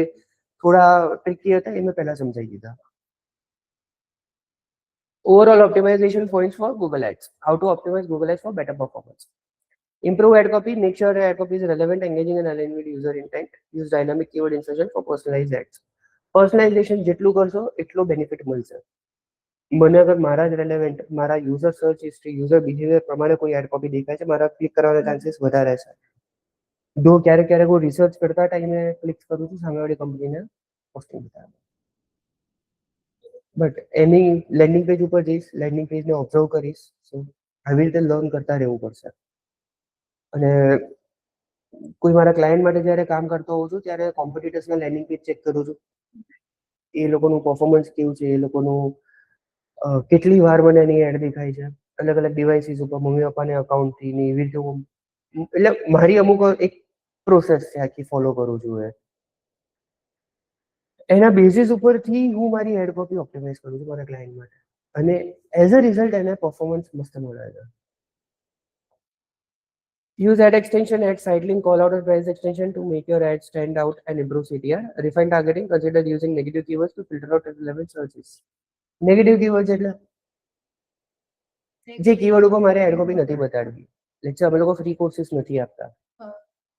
થોડા ટ્રિકી હતા એ મેં પહેલા સમજાવી દીધા. Overall optimization points for Google Ads. How to optimize Google Ads for better performance. Improve ad copy. Make sure ad copy is relevant, engaging, and aligned with user intent. Use dynamic keyword insertion for personalized ads. Personalization જેટલું કરશો એટલો benefit મળશે. મને અગર મારા જ relevant મારા user search history user behaviour પ્રમાણે કોઈ એડ કોપી દેખાય છે, મારા ક્લિક કરવાના ચાન્સીસ વધારે છે. જો ક્યારેક ક્યારેક હું રિસર્ચ કરતા ટાઈમે ક્લિક કરું છું સામેવાળી કંપનીને પોસ્ટિંગ બતાવે, બટ એની લેન્ડિંગ પેજ ઉપર જઈશ, લેન્ડિંગ પેજને ઓબ્ઝર્વ કરીશ, સો આવી રીતે લર્ન કરતા રહેવું પડશે. અને કોઈ મારા ક્લાયન્ટ માટે જ્યારે કામ કરતો હોઉં છું ત્યારે કોમ્પિટિટર્સના લેન્ડિંગ પેજ ચેક કરું છું, એ લોકોનું પરફોર્મન્સ કેવું છે, એ લોકોનું કેટલી વાર મને એની એડ દેખાય છે, અલગ અલગ ડિવાઇસીસ ઉપર, મમ્મી પપ્પાને અકાઉન્ટથી ને એવી રીતે હું, એટલે મારી અમુક એક પ્રોસેસ છે આખી ફોલો કરું છું. એના બેઝિસ ઉપરથી હું મારી એડ કોપી ઓપ્ટિમાઇઝ કરું છું મારા ક્લાયન્ટ માટે, અને એઝ અ રિઝલ્ટ એને પરફોર્મન્સ મસ્ત મળે છે. Use ad extension, add site link, call out or price extension to make your ad stand out and improve CTR. Refine targeting, consider using negative keywords to filter out relevant searches. Negative keywords એટલે જે keyword ઉપર મારે add copy નથી બતાડવી. Let's સે અમે લોકો free courses નથી આપતા,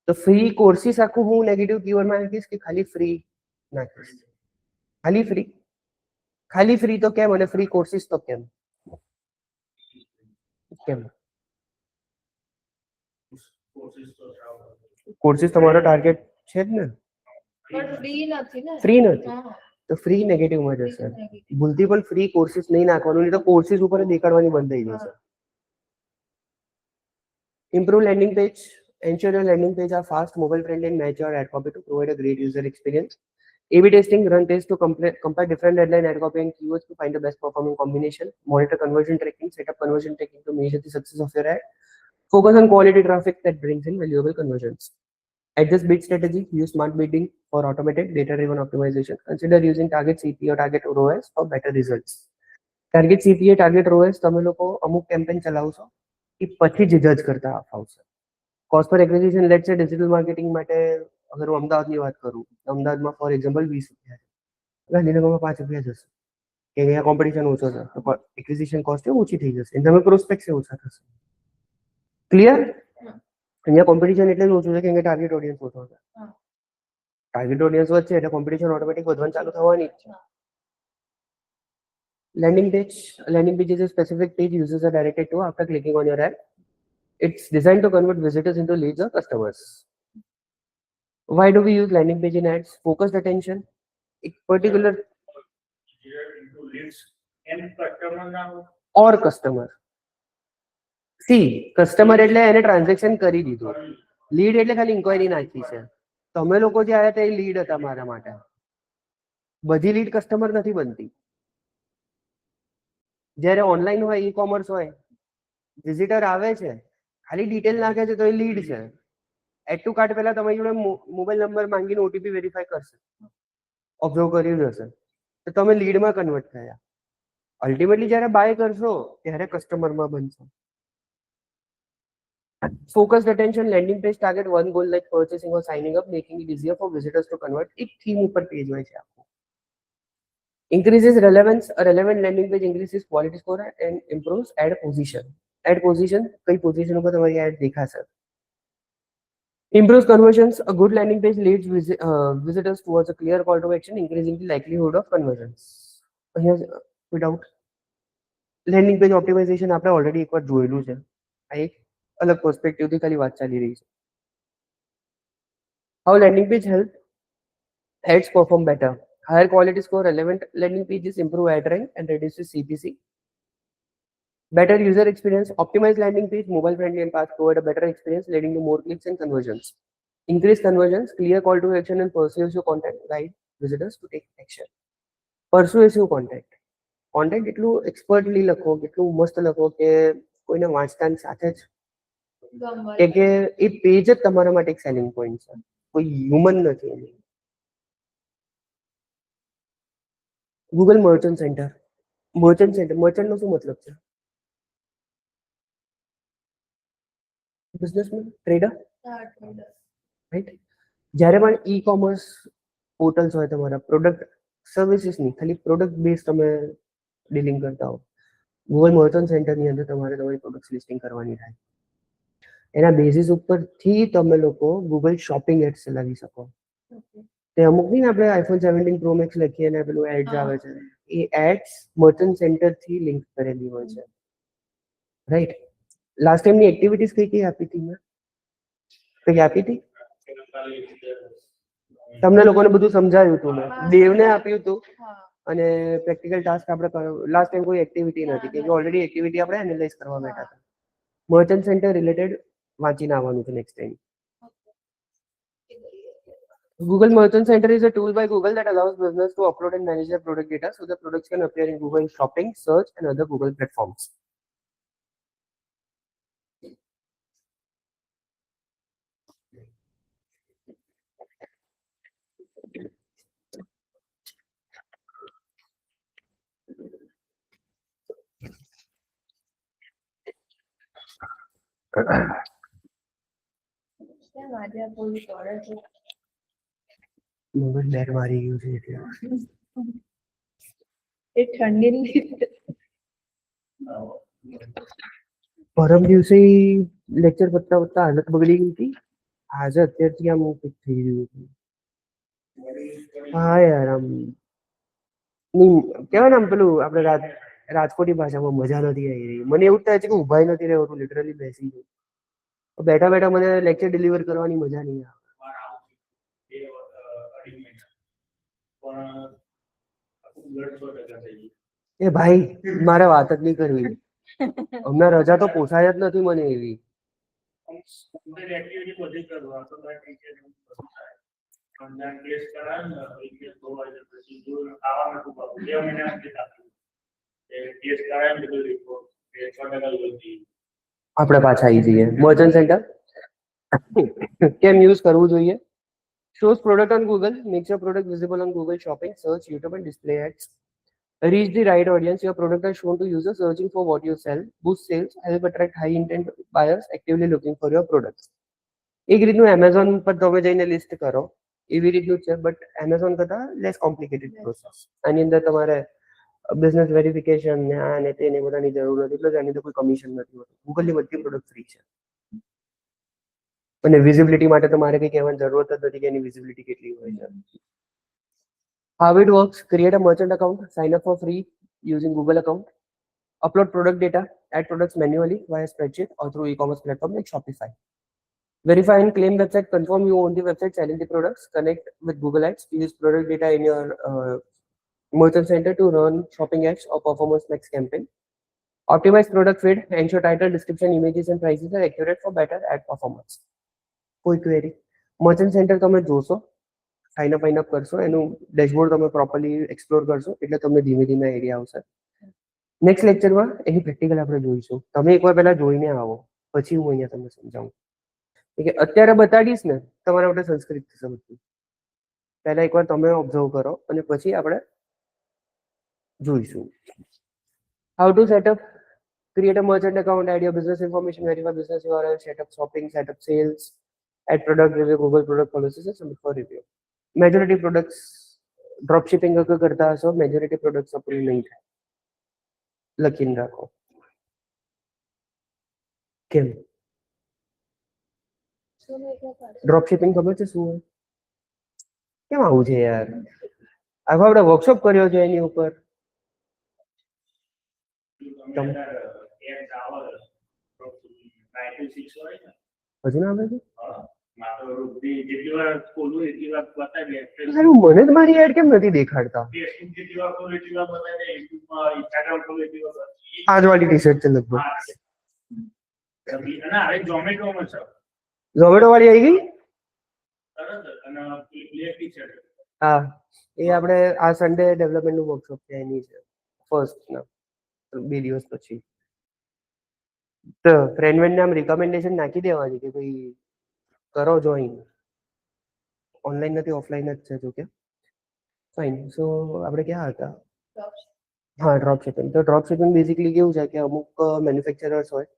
તો ફ્રી કોર્સિસ આખું હું નેગેટિવ કીવર્ડમાં નાખીશ કે ખાલી ફ્રી નાખીશ. ખાલી ફ્રી તો કેમ અને ફ્રી કોર્સિસ તો કેમ? કોર્સિસ તમારો ટાર્ગેટ છે જ ને, ફ્રી નથી તો ફ્રી નેગેટિવમાં જશે. ભૂલથી પણ ફ્રી કોર્સિસ નહીં નાખવાનું, નહીં તો કોર્સિસ ઉપર દેખાડવાની બંધ થઈ જશે. Improve landing page. Ensure your landing page are fast, mobile friendly, and match your ad copy to provide a great user experience. A/B testing, run tests to compare different headline, ad copy, and keywords to find the best performing combination. Monitor conversion tracking, set up conversion tracking to measure the success of your ad. Focus on quality traffic that brings in valuable conversions. Adjust bid strategy, use smart bidding for automated data-driven optimization. Consider using target CPA or target ROAS for better results. Target CPA, target ROAS તમે લોકો અમુક campaign ચલાવશો એ પછી જ જજ કરતા આવશે. Cost પર acquisition, let's સે ડિજિટલ માર્કેટિંગ માટે અગર હું અમદાવાદની વાત કરું, અમદાવાદમાં ફોર એક્ઝામ્પલ 20 રૂપિયા છે, ગાંધીનગરમાં 5 રૂપિયા જશે કે અહીંયા કોમ્પિટિશન ઓછો છે, તો એક્વિઝિશન કોસ્ટ ઓછી થઈ જશે, તમે પ્રોસ્પેક્ટ ઓછા થશે. ક્લિયર? અહીંયા કોમ્પિટિશન એટલે જ ઓછું છે કે અહીંયા ટાર્ગેટ ઓડિયન્સ ઓછો છે. ટાર્ગેટ ઓડિયન્સ વધશે એટલે કોમ્પિટિશન ઓટોમેટિક વધવાનું ચાલુ થવાની જ છે. Landing page. Landing page is a specific page users are directed to after clicking on your ad. It's designed to convert visitors into leads or customers. Why do we use landing page in ads? Focused attention. A particular or customer. See, customer એટલે એને transaction કરી દીધું, lead એટલે ખાલી inquiry નાખી છે. તમે લોકો જે આવ્યા હતા એ લીડ હતા મારા માટે, બધી લીડ કસ્ટમર નથી બનતી. જ્યારે ઓનલાઈન હોય, ઈ કોમર્સ હોય, વિઝિટર આવે છે, ખાલી ડિટેલ નાખે છે તો એ લીડ છે. એડ ટુ કાર્ટ પહેલા તમારી જોડે મોબાઈલ નંબર માંગીને ઓટીપી વેરીફાઈ કરશે, ઓબ્ઝર્વ કર્યું હશે, તો તમે લીડમાં કન્વર્ટ થયા. અલ્ટિમેટલી જ્યારે બાય કરશો ત્યારે કસ્ટમરમાં બનશો. Focused attention, landing page target one goal like purchasing or signing up, making it easier for visitors to convert. એક થીમ ઉપર પેજ હોય છે આખું. Increases relevance. A relevant landing page increases quality score and improves ad position. Ad position, કઈ position ઉપર તમારી ad દેખાશે. Improves conversions. A good landing page leads visitors towards a clear call to action, increasing the likelihood of conversions. અહીંયા without landing page optimization આપણે already એકવાર જોયેલું છે. આ એક અલગ પર્સપેક્ટિવથી ખાલી વાત ચાલી રહી છે. How landing page help ads perform better. Higher quality score, relevant landing pages improve ad rank and reduces CPC. Better user experience, optimized landing page, mobile friendly and fast, provide a better experience leading to more clicks and conversions. Increase conversions, clear call to action and persuasive content guide visitors to take action. Persuasive content. Content એટલું એક્સપર્ટલી લખો, કેટલું મસ્ત લખો કે કોઈને વાંચતાની સાથે જ કે એ પેજ જ તમારા માટે એક સેલિંગ પોઈન્ટ છે, કોઈ હ્યુમન નથી. Google merchant centre. મર્ચન્ટ નો શું મતલબ છે? Businessman, trader, right? જ્યારે પણ ઈ કોમર્સ પોર્ટલ્સ હોય તમારા, પ્રોડક્ટ સર્વિસીસ ની ખાલી પ્રોડક્ટ બેઝ તમે ડીલિંગ કરતા હો, ગૂગલ મર્ચન્ટ સેન્ટરની અંદર તમારે તમારી પ્રોડક્ટ લિસ્ટિંગ કરવાની થાય. એના બેઝિસ ઉપરથી તમે લોકો ગૂગલ શોપિંગ એડ્સ ચલાવી શકો. તે અમુક નહીં આપણે આઈફોન 17 પ્રો મેક્સ લખીએ ને પેલું એડ્સ આવે છે, એ એડ્સ મર્ચન્ટ સેન્ટર થી લિંક કરેલી હોય છે, રાઈટ? લાસ્ટ ટાઈમની એક્ટિવિટીઝ કઈ આપી હતી મેં? કઈ આપી હતી? તમને લોકોને બધું સમજાયું હતું, મેં દેવને આપ્યું હતું અને પ્રેક્ટિકલ ટાસ્ક આપણે લાસ્ટ ટાઈમ કોઈ એક્ટિવિટી નથી, કે ઓલરેડી એક્ટિવિટી આપણે એનાલાઇઝ કરવા બેઠા હતા. મર્ચન્ટ સેન્ટર રિલેટેડ વાંચીને આવવાનું છે next time. Google Merchant Center is a tool by Google that allows business to upload and manage their product data so the products can appear in Google Shopping, Search, and other Google platforms. કેમ આજે આ પૂરી પડે છે? મગજ બેર મારી ગયું છે એટલે. એ ઠંડીની લીધે. પરમ દિવસે લેક્ચર પતતા હાલત બગડી ગઈ હતી. આજે અત્યારથી આમ કંઈક થઈ ગયું હતું. હા યાર, આમ કેવાય ને આમ પેલું આપણે રાજકોટી ભાષામાં મજા નથી આવી રહી. મને એવું થાય છે કે ઉભા નથી રહેવાનું, લિટરલી બેસી ગયું. બેઠા બેઠા મને લેક્ચર ડિલિવર કરવાની મજા નહીં આવે. એ ભાઈ મારે વાત જ નહીં કરવી. હમણાં રજા તો પોસાય જ નથી મને એવી. આપણે પાછા આવી જઈએ. મર્ચન્ટ સેન્ટર કેમ યુઝ કરવું જોઈએ? Shows product on Google, makes your product visible on Google Shopping, Search, YouTube, and display ads. Reach the right audience. Your product is shown to users searching for what you sell, boost sales, help attract high intent buyers actively looking for your products. એક રીતનું Amazon પર તમે જઈને list કરો એવી રીતનું છે, but Amazon કરતા લેસ કોમ્પ્લિકેટેડ પ્રોસેસ. આની અંદર તમારે બિઝનેસ વેરિફિકેશન ને આ ને તે ને બધાની જરૂર નથી, એટલે આની અંદર કોઈ કમિશન નથી હોતું. ગૂગલની બધી પ્રોડક્ટ ફ્રી છે અને વિઝિબિલિટી માટે તમારે કંઈ કહેવાની જરૂરત જ નથી કે એની વિઝિબિલિટી કેટલી હોય છે. How it works: create a merchant account, sign up for free using Google account, upload product data, add products manually via spreadsheet or through e-commerce platform like Shopify. Verify and claim website, confirm you own the website selling the products, connect with Google Ads, use product data in your merchant center to run shopping ads or performance max campaign. Optimize product feed, ensure title, description, images and prices are accurate for better ad performance. કોઈ query? Merchant centre તમે જોશો, sign up કરશો, એનું dashboard તમે properly explore કરશો એટલે તમને ધીમે ધીમે આઈડિયા આવશે. નેક્સ્ટ લેક્ચરમાં એની પ્રેક્ટિકલ આપણે જોઈશું. તમે એકવાર પહેલા જોઈને આવો, પછી હું અહીંયા તમને સમજાવું. કે અત્યારે બતાડીશ ને તમારા માટે સંસ્કૃત થશે બધું. પહેલા એકવાર તમે ઓબ્ઝર્વ કરો અને પછી આપણે જોઈશું. How to setup: create a merchant account, add your business information, verify business URL, set up shopping, set up sales, add product review, Google product policies and submit for review. Majority products drop shipping અગર કરતા હશો, majority products approve નહીં થાય, લખીને રાખો. કેમ? Drop shipping ખબર છે શું હોય? કેમ આવું છે યાર? આખો આપણે વર્કશોપ કર્યો છે એની ઉપર. હજુ ના આવે છે? મને જ મારી એડ કેમ નથી દેખાડતા? આજ વાળી ટી શર્ટ છે લગભગ. ઝોમેટો વાળી આવી ગઈ? હા, એ આપણે આ સન્ડે ડેવલપમેન્ટ નું વર્કશોપ છે એની છે, ફર્સ્ટ ના 2 દિવસ પછી. તો ફ્રેન્ડ આમ રિકમેન્ડેશન નાખી દેવાની કે ભાઈ કરો જોઈન. ઓનલાઈન નથી, ઓફલાઈન જ છે જો કે. ફાઇન. સો આપણે ક્યાં હતા? હા, ડ્રોપ શિપિંગ. તો ડ્રોપ શિપિંગ બેઝિકલી કેવું છે કે અમુક મેન્યુફેક્ચરર્સ હોય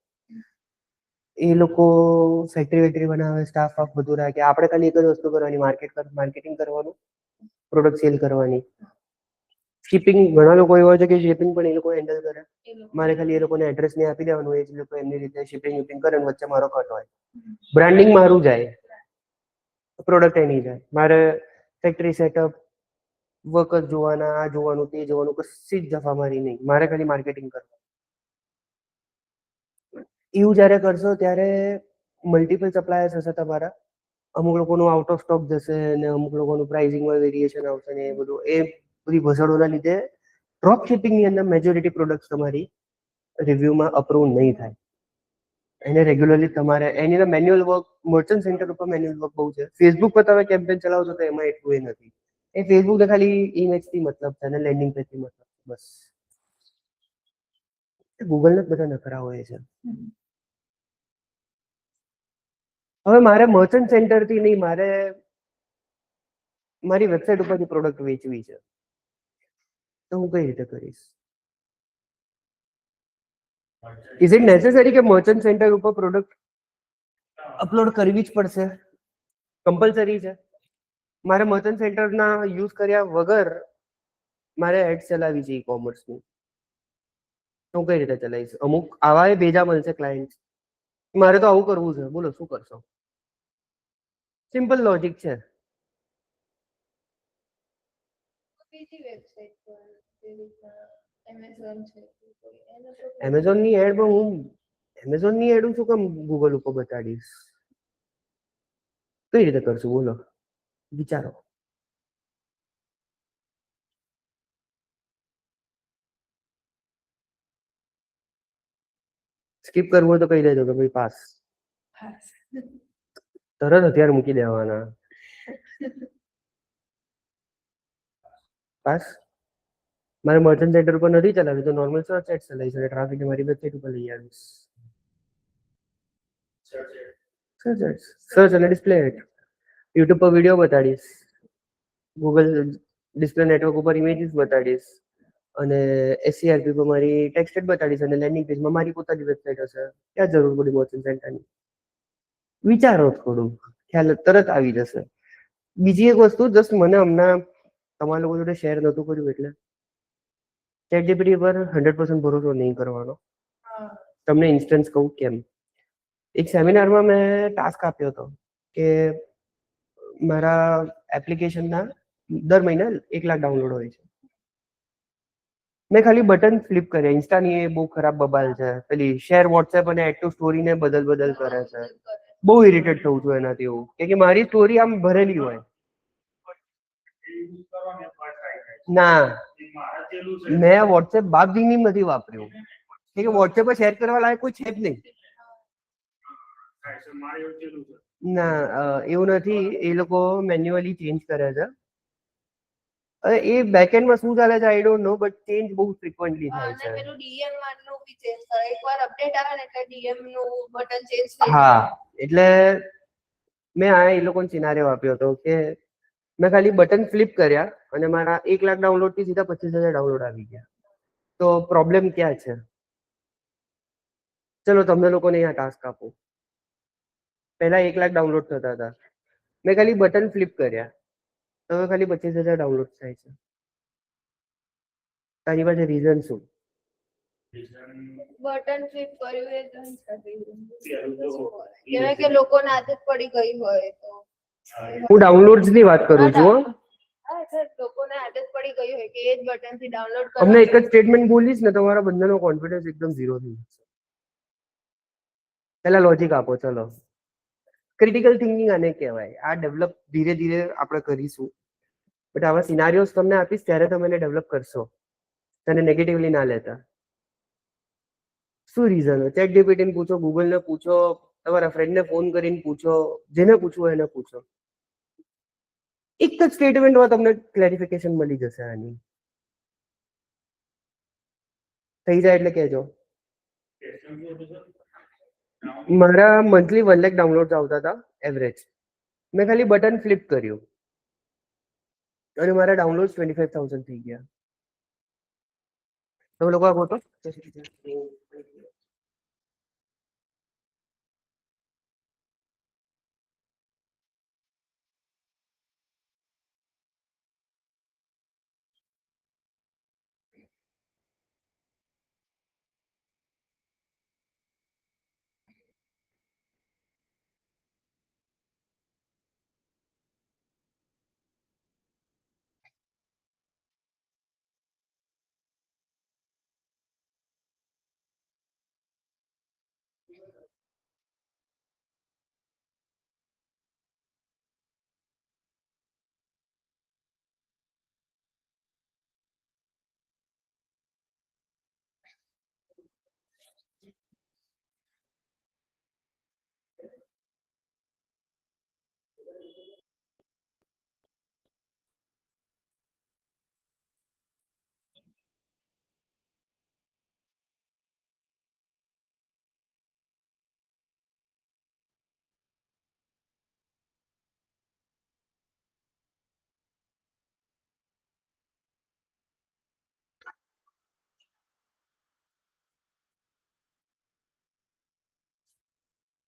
એ લોકો ફેક્ટરી વેક્ટરી બનાવે, સ્ટાફ વાફ બધું રાખે. આપણે ખાલી એક જ વસ્તુ કરવાની, માર્કેટિંગ કરવાનું, પ્રોડક્ટ સેલ કરવાની. શિપિંગ ઘણા લોકો એવા છે કે શિપિંગ પણ એ લોકો હેન્ડલ કરે. મારે ખાલી એ લોકોને એડ્રેસ ને આપી દેવાનું, એ જ લોકો એમની રીતે શિપિંગ કરે, વચ્ચે મારો કટ હોય. બ્રાન્ડિંગ મારું જાય, પ્રોડક્ટ એની જાય. મારે ફેક્ટરી સેટઅપ, વર્કર જોવાના, આ જોવાનું, તે જોવાનું, કશી જ જફા મારી નહીં. મારે ખાલી માર્કેટિંગ કરવાનું. એવું જ્યારે કરશો ત્યારે મલ્ટિપલ સપ્લાયર્સ હશે તમારા. અમુક લોકોનું આઉટ ઓફ સ્ટોક જશે અને અમુક લોકોનું પ્રાઇસિંગમાં વેરિએશન આવશે ને એ બધું. એ બધી ભસડોના લીધે ડ્રોપ શિપિંગની અંદર મેજોરિટી પ્રોડક્ટ્સ તમારી રિવ્યુમાં અપ્રૂવ નહીં થાય. એને રેગ્યુલરલી તમારે એની અંદર મેન્યુઅલ વર્ક, મર્ચન્ટ સેન્ટર ઉપર મેન્યુઅલ વર્ક બહુ છે. ફેસબુક પર તમે કેમ્પેન ચલાવશો તો એમાં એટલું એ નથી. એ ફેસબુક ખાલી ઇમેજથી મતલબ છે અને લેન્ડિંગ પેજથી મતલબ, બસ. ગૂગલને બધા નખરા હોય છે. હવે મારે મર્ચન્ટ સેન્ટરથી નહીં, મારે મારી વેબસાઇટ ઉપરથી પ્રોડક્ટ વેચવી છે, તો હું કઈ રીતે કરીશ? ઇઝ ઇટ નેસેસરી કે મર્ચન્ટ સેન્ટર ઉપર પ્રોડક્ટ અપલોડ કરવી જ પડશે? કમ્પલસરી છે? મારે મર્ચન્ટ સેન્ટરના યુઝ કર્યા વગર મારે એડ ચલાવી છે ઈ કોમર્સની, હું કઈ રીતે ચલાવીશ? અમુક આવા ભેજા મળશે ક્લાયન્ટ, મારે તો આવું કરવું છે, બોલો શું કરશો? સિમ્પલ લોજિક છે. એમેઝોનની એડમાં હું એમેઝોનની એડ શું કામ ગૂગલ ઉપર બતાડીશ? કઈ રીતે કરશું બોલો, વિચારો. સ્કીપ કરવું હોય તો કહી દેજો કે ભાઈ પાસ. તરત હથિયાર મૂકી દેવાના. પાસ. મારે મર્ચન્ટ સેન્ટર ઉપર નથી ચલાવી તો નોર્મલ સર્ચ એડ ચલાવીશ અને ટ્રાફિક મારી વેબસાઇટ ઉપર લઈ આવીશ. સર્ચ અને ડિસ્પ્લે એડ. યુટ્યુબ પર વિડીયો બતાડીશ, ગૂગલ ડિસ્પ્લે નેટવર્ક ઉપર ઇમેજીસ બતાડીશ અને એસસીઆરપી પર મારી ટેક્સ્ટ બતાડીશ અને લેન્ડિંગ પેજમાં મારી પોતાની વેબસાઇટ હશે. ક્યાં જરૂર પડી મર્ચન્ટ સેન્ટરની? વિચારો થોડું, ખ્યાલ તરત આવી જશે. બીજી એક વસ્તુ, જસ્ટ મને હમણાં તમારા લોકો જોડે શેર નહોતું કર્યું એટલે ChatGPT પર 100% ભરોસો નહીં કરવાનો. તમને ઇન્સ્ટન્સ કહું કેમ. એક સેમિનારમાં મેં ટાસ્ક આપ્યો હતો કે મારા એપ્લિકેશનના દર મહિને 1 લાખ ડાઉનલોડ હોય છે. મેં ખાલી બટન ફ્લિપ કર્યા. ઇન્સ્ટાની એ બહુ ખરાબ બબાલ છે, પેલી શેર વોટ્સએપ અને એડ ટુ સ્ટોરીને બદલ કરે છે. બહુ ઇરિટેટ થવું છું એનાથી. એવું કે મારી સ્ટોરી આમ ભરેલી હોય. ના, મેં વોટ્સએપ બાપ દીની નથી વાપર્યું કે વોટ્સએપ પર શેર કરવા લાયક કોઈ છે જ નહીં. ના, એવું નથી. એ લોકો મેન્યુઅલી ચેન્જ કરે છે. હવે એ બેકએન્ડમાં શું ચાલે છે I don't know, but change બહુ ફ્રીક્વન્ટલી થાય છે. પેલું ડીએમ નું બી ચેન્જ કરે. એકવાર અપડેટ આવે ને એટલે ડીએમ નું બટન ચેન્જ થઈ જાય. હા, એટલે મેં આ એ લોકોને સિનારિયો આપ્યો હતો કે મેં ખાલી બટન ફ્લિપ કર્યા અને મારા 1 લાખ ડાઉનલોડ થી સીધા 25,000 ડાઉનલોડ આવી ગયા. તો પ્રોબ્લેમ ક્યાં છે? ચલો તમને લોકોને અહીંયા ટાસ્ક આપો. પહેલા 1 લાખ ડાઉનલોડ થતા હતા, મેં ખાલી બટન ફ્લિપ કર્યા, હવે ખાલી 25,000 ડાઉનલોડ થાય છે. તારી પાસે રીઝન શું? બટન ફ્લિપ કર્યું એ કહેવાય કે લોકોને આદત પડી ગઈ હોય તો. હું ડાઉનલોડ્સ ની વાત કરું છું. હા સર, લોકોને આદત પડી ગઈ હોય કે એ જ બટન થી ડાઉનલોડ કરો. અમને એક જ સ્ટેટમેન્ટ બોલીશ ને તમારા બંનેનો કોન્ફિડન્સ એકદમ ઝીરો થઈ જશે. પહેલા લોજિક આપો. ચલો, ક્રિટિકલ થિંકિંગ આને કહેવાય. આ ડેવલપ ધીરે ધીરે આપણે કરીશું, બટ આવા સિનારીઓસ તમને આપીશ ત્યારે તમે એને ડેવલપ કરશો. તને નેગેટિવલી ના લેતા. શું રીઝન હોય? ChatGPT ને પૂછો, ગૂગલ ને પૂછો, તમારા ફ્રેન્ડને ફોન કરીને પૂછો, જેને પૂછવું એને પૂછો. એક જ સ્ટેટમેન્ટમાં તમને ક્લેરિફિકેશન મળી જશે આની. થઈ જાય એટલે કહેજો. મારા મંથલી 1 લાખ ડાઉનલોડ આવતા હતા એવરેજ. મેં ખાલી બટન ફ્લિપ કર્યું અને મારા ડાઉનલોડ 25,000 થઈ ગયા. તમે લોકો આ ગોતો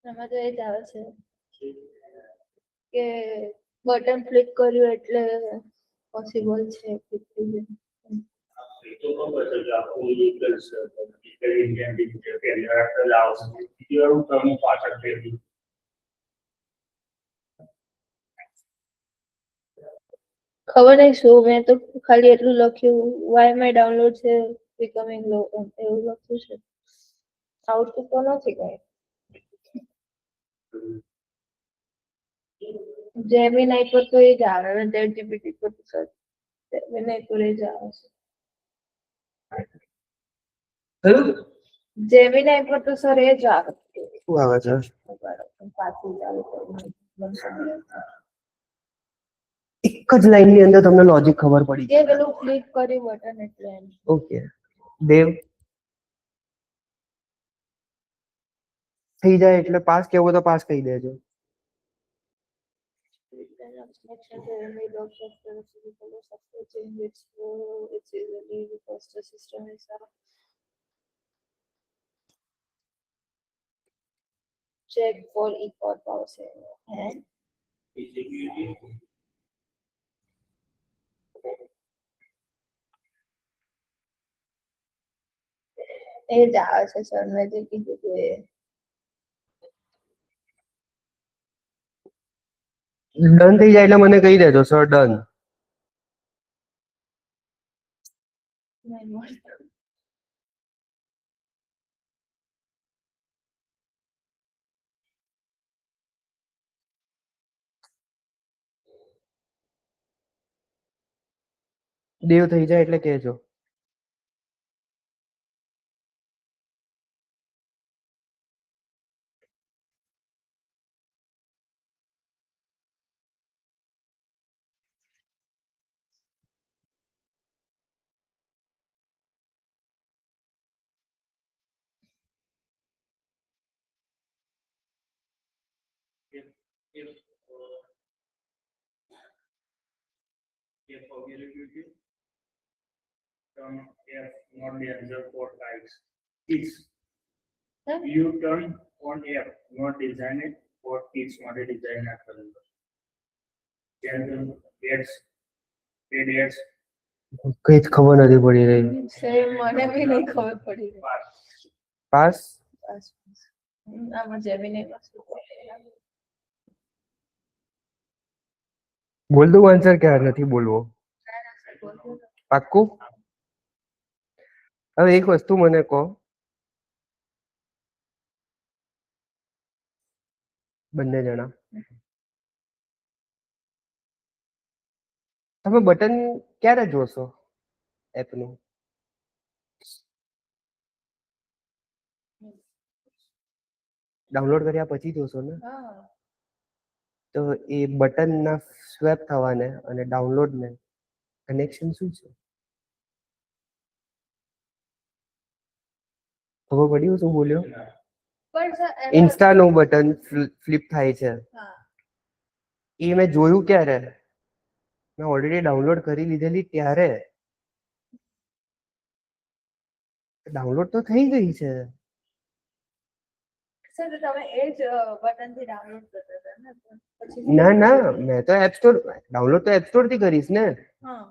એમાં તો એ જ આવે છે કે બટન ક્લિક કર્યું એટલે પોસિબલ છે click થઈ જાય. એ તો ખબર છે કે આખું illegal છે illegal intent છે પહેલી વાર તો લાવશે બીજી વાર હું તમને પાછળ ફેરવી ખબર નહીં શું મેં તો ખાલી એટલું લખ્યું વાય માય ડાઉનલોડ છે બીકમિંગ લો એવું લખ્યું છે આઉટપુટ તો નથી કઈ જેમિનાઈ પર તો એ જ આવે અને ચેટ જીપીટી પર તો સર જેમિનાઈ પર એ જ આવે છે જેમિનાઈ પર તો સર એ જ આવે છે શું આવે છે પાછું જ આવે છે. એક જ લાઈન ની અંદર તમને લોજિક ખબર પડી એ પેલું ક્લિક કર્યું બટન એટલે એમ. ઓકે દેવ થઈ જાય એટલે પાસ કેવો તો પાસ કહી દેજો Selection to remove logs of the physical or software changes it's easily because the system is check for equal power saving and એ જ આવે છે સર મેં જે કીધું હતું એ ડન થઈ જાય એટલે મને કહી દેજો સર ડન નહીં મળતું. દેવ થઈ જાય એટલે કહેજો if availability turn F not the answer for types it's Huh? you turn on F not design it for kids not a design after that's that's કઈ જ ખબર નથી પડી રહી સેમ મને બી નહીં ખબર પડી રહી. પાસ બસ. આમાં જેમિનાઈ પાસે બોલ દઉં આન્સર ક્યારે નથી બોલવો પાક્કું હવે એક વસ્તુ મને કહો બંને જણા તમે બટન ક્યારે જોશો એપનું ડાઉનલોડ કર્યા પછી જોશો ને હા તો એ બટન ના સ્વેપ થવાને અને ડાઉનલોડ ને કનેક્શન શું છે ખબર પડી શું બોલ્યો પણ સર ઇન્સ્ટા નું બટન ફ્લિપ થાય છે હા એ મેં જોયું ક્યારે મેં ઓલરેડી ડાઉનલોડ કરી લીધેલી ત્યારે ડાઉનલોડ તો થઈ ગઈ છે. સર તમે એ જ બટન થી ડાઉનલોડ કરતા હતા ને પછી ના ના, મેં તો એપ સ્ટોર ડાઉનલોડ તો એપ સ્ટોર થી કરીશ ને. હા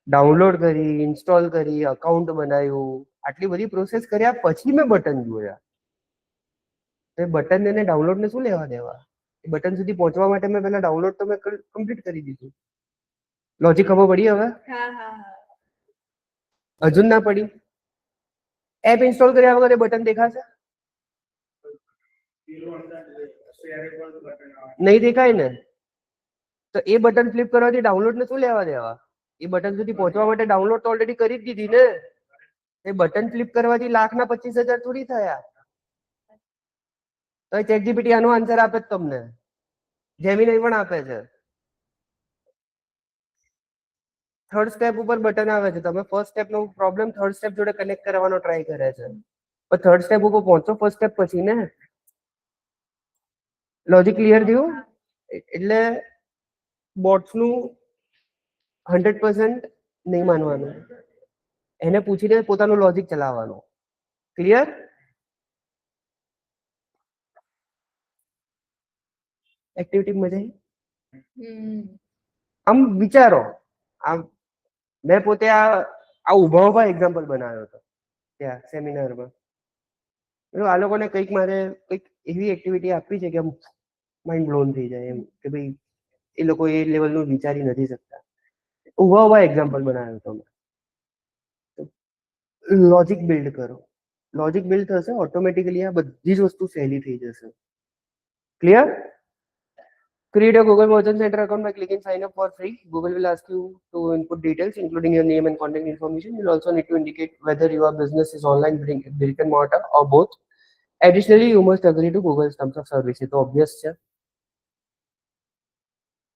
ડાઉનલોડ કરી, ઇન્સ્ટોલ કરી, અકાઉન્ટ બનાવ્યું, આટલી બધી પ્રોસેસ કર્યા પછી મેં બટન જોયા. તો બટન ને ડાઉનલોડ ને શું લેવા દેવા? એ બટન સુધી પહોંચવા માટે મેં પહેલા ડાઉનલોડ તો મેં કમ્પ્લીટ કરી દીધું. લોજિક ખબર પડી હવે? હા હા હા હજુ ના પડી? એપ ઇન્સ્ટોલ કર્યા વગર એ બટન દેખાશે? નહીં દેખાય ને? તો એ બટન ફ્લિપ કરવાથી ડાઉનલોડ ને શું લેવા દેવા? એ બટન સુધી પહોંચવા માટે ડાઉનલોડ તો ઓલરેડી કરી જ દીધી ને. એ બટન ફ્લિપ કરવાથી 1,25,000 થોડી થયા. તો ચેટ જીપીટી આનો આન્સર આપે જ તમને. જેમિની પણ આપે છે. થર્ડ સ્ટેપ ઉપર બટન આવે છે. તમે ફર્સ્ટ સ્ટેપ નો પ્રોબ્લેમ થર્ડ સ્ટેપ જોડે કનેક્ટ કરવાનો ટ્રાય કરે છે. પણ થર્ડ સ્ટેપ ઉપર પહોંચો ફર્સ્ટ સ્ટેપ પછી ને. લોજિક ક્લિયર થયું? એટલે બોટ્સ નું 100% નહીં માનવાનું. એને પૂછીને પોતાનું લોજિક ચલાવવાનું. ક્લિયર? એક્ટિવિટી મજા આવી? આમ વિચારો, આમ મેં પોતે આ ઉભા ઉભા એક્ઝામ્પલ બનાવ્યો હતો ત્યાં સેમિનારમાં. આ લોકોને કંઈક મારે કંઈક એવી એક્ટિવિટી આપવી છે કે માઇન્ડ બ્લોન થઈ જાય એમ કે ભાઈ એ લોકો એ લેવલનું વિચારી નથી શકતા. ઉભા ઉભા એક્ઝામ્પલ બનાવ્યો હતો મેં. લોજિક બિલ્ડ કરો. લોજિક બિલ્ડ થશે ઓટોમેટિકલી આ બધી જ વસ્તુ સહેલી થઈ જશે. Clear? Create a Google Merchant Center account by clicking sign up for free. Google will ask you to input details, including your name and contact information. You'll also need to indicate whether your business is online, brick and mortar, or both. Additionally, you must agree to Google's terms of service. It's obvious.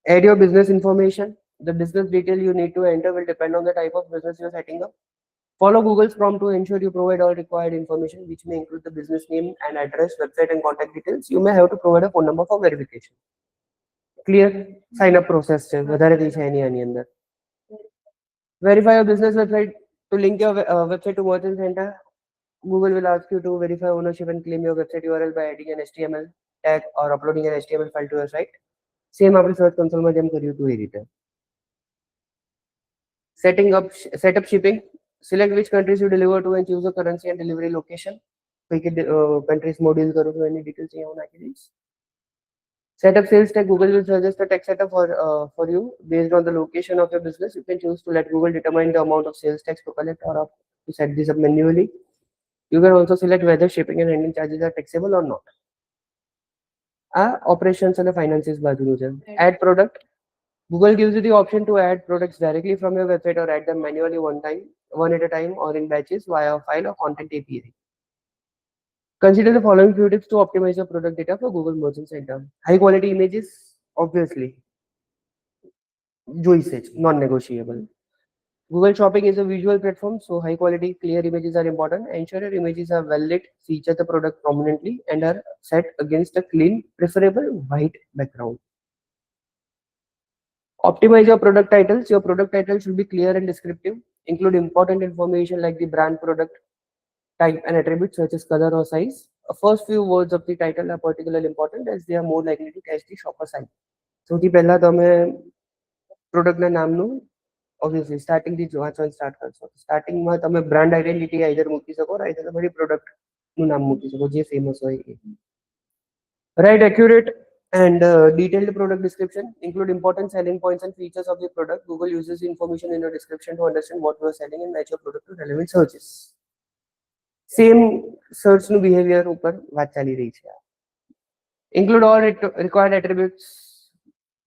Add your business information. The business detail you need to enter will depend on the type of business you're setting up. Follow Google's prompt to ensure you provide all required information, which may include the business name and address, website, and contact details. You may have to provide a phone number for verification. Clear? Sign up process છે વધારે કઈ છે નહીં આની અંદર. Verify your business website. To link your website to Merchant Center, Google will ask you to verify ownership and claim your website URL by adding an HTML tag or uploading an HTML file to your site. Same આપણે search કન્સોલમાં જેમ કર્યું હતું એ રીતે. Set up shipping. Select which countries you deliver to and choose the currency and delivery location. કઈ countries module કરો છો એની details અહીંયા હું નાખી દઈશ. Set up sales tag. Google will suggest a tag setup for you based on the location of your business. You can choose to let Google determine the amount of sales tax to collect or to set this up manually. You can also select whether shipping and handling charges are taxable or not. Operations and finances બાજુનું છે. Add product. Google gives you the option to add products directly from your website or add them manually one at a time or in batches via a file or content API. Consider the following few tips to optimize your product data for Google Merchant Center. High quality images, obviously, joyce, non-negotiable. Google Shopping is a visual platform, so high quality, clear images are important. Ensure your images are well lit, feature the product prominently, and are set against a clean, preferable white background. Optimize your product titles. Your product title should be clear and descriptive. Include important information like the brand, product type, and attributes such as color or size. The first few words of the title are particularly important as they are more likely to catch the shopper's eye. સૌથી પહેલા તમે પ્રોડક્ટના નામનું obviously સ્ટાર્ટિંગથી વાંચવાનું start કરશો. સ્ટાર્ટિંગમાં તમે brand identity either મૂકી શકો રાઈટ તમારી પ્રોડક્ટનું નામ મૂકી શકો જે ફેમસ હોય એ. Write accurate and detailed product description. Include important selling points and features of the product. Google uses information in your description to understand what you are selling and match your product to relevant searches. Same સર્ચનું behaviour ઉપર વાત ચાલી રહી છે. Include all required attributes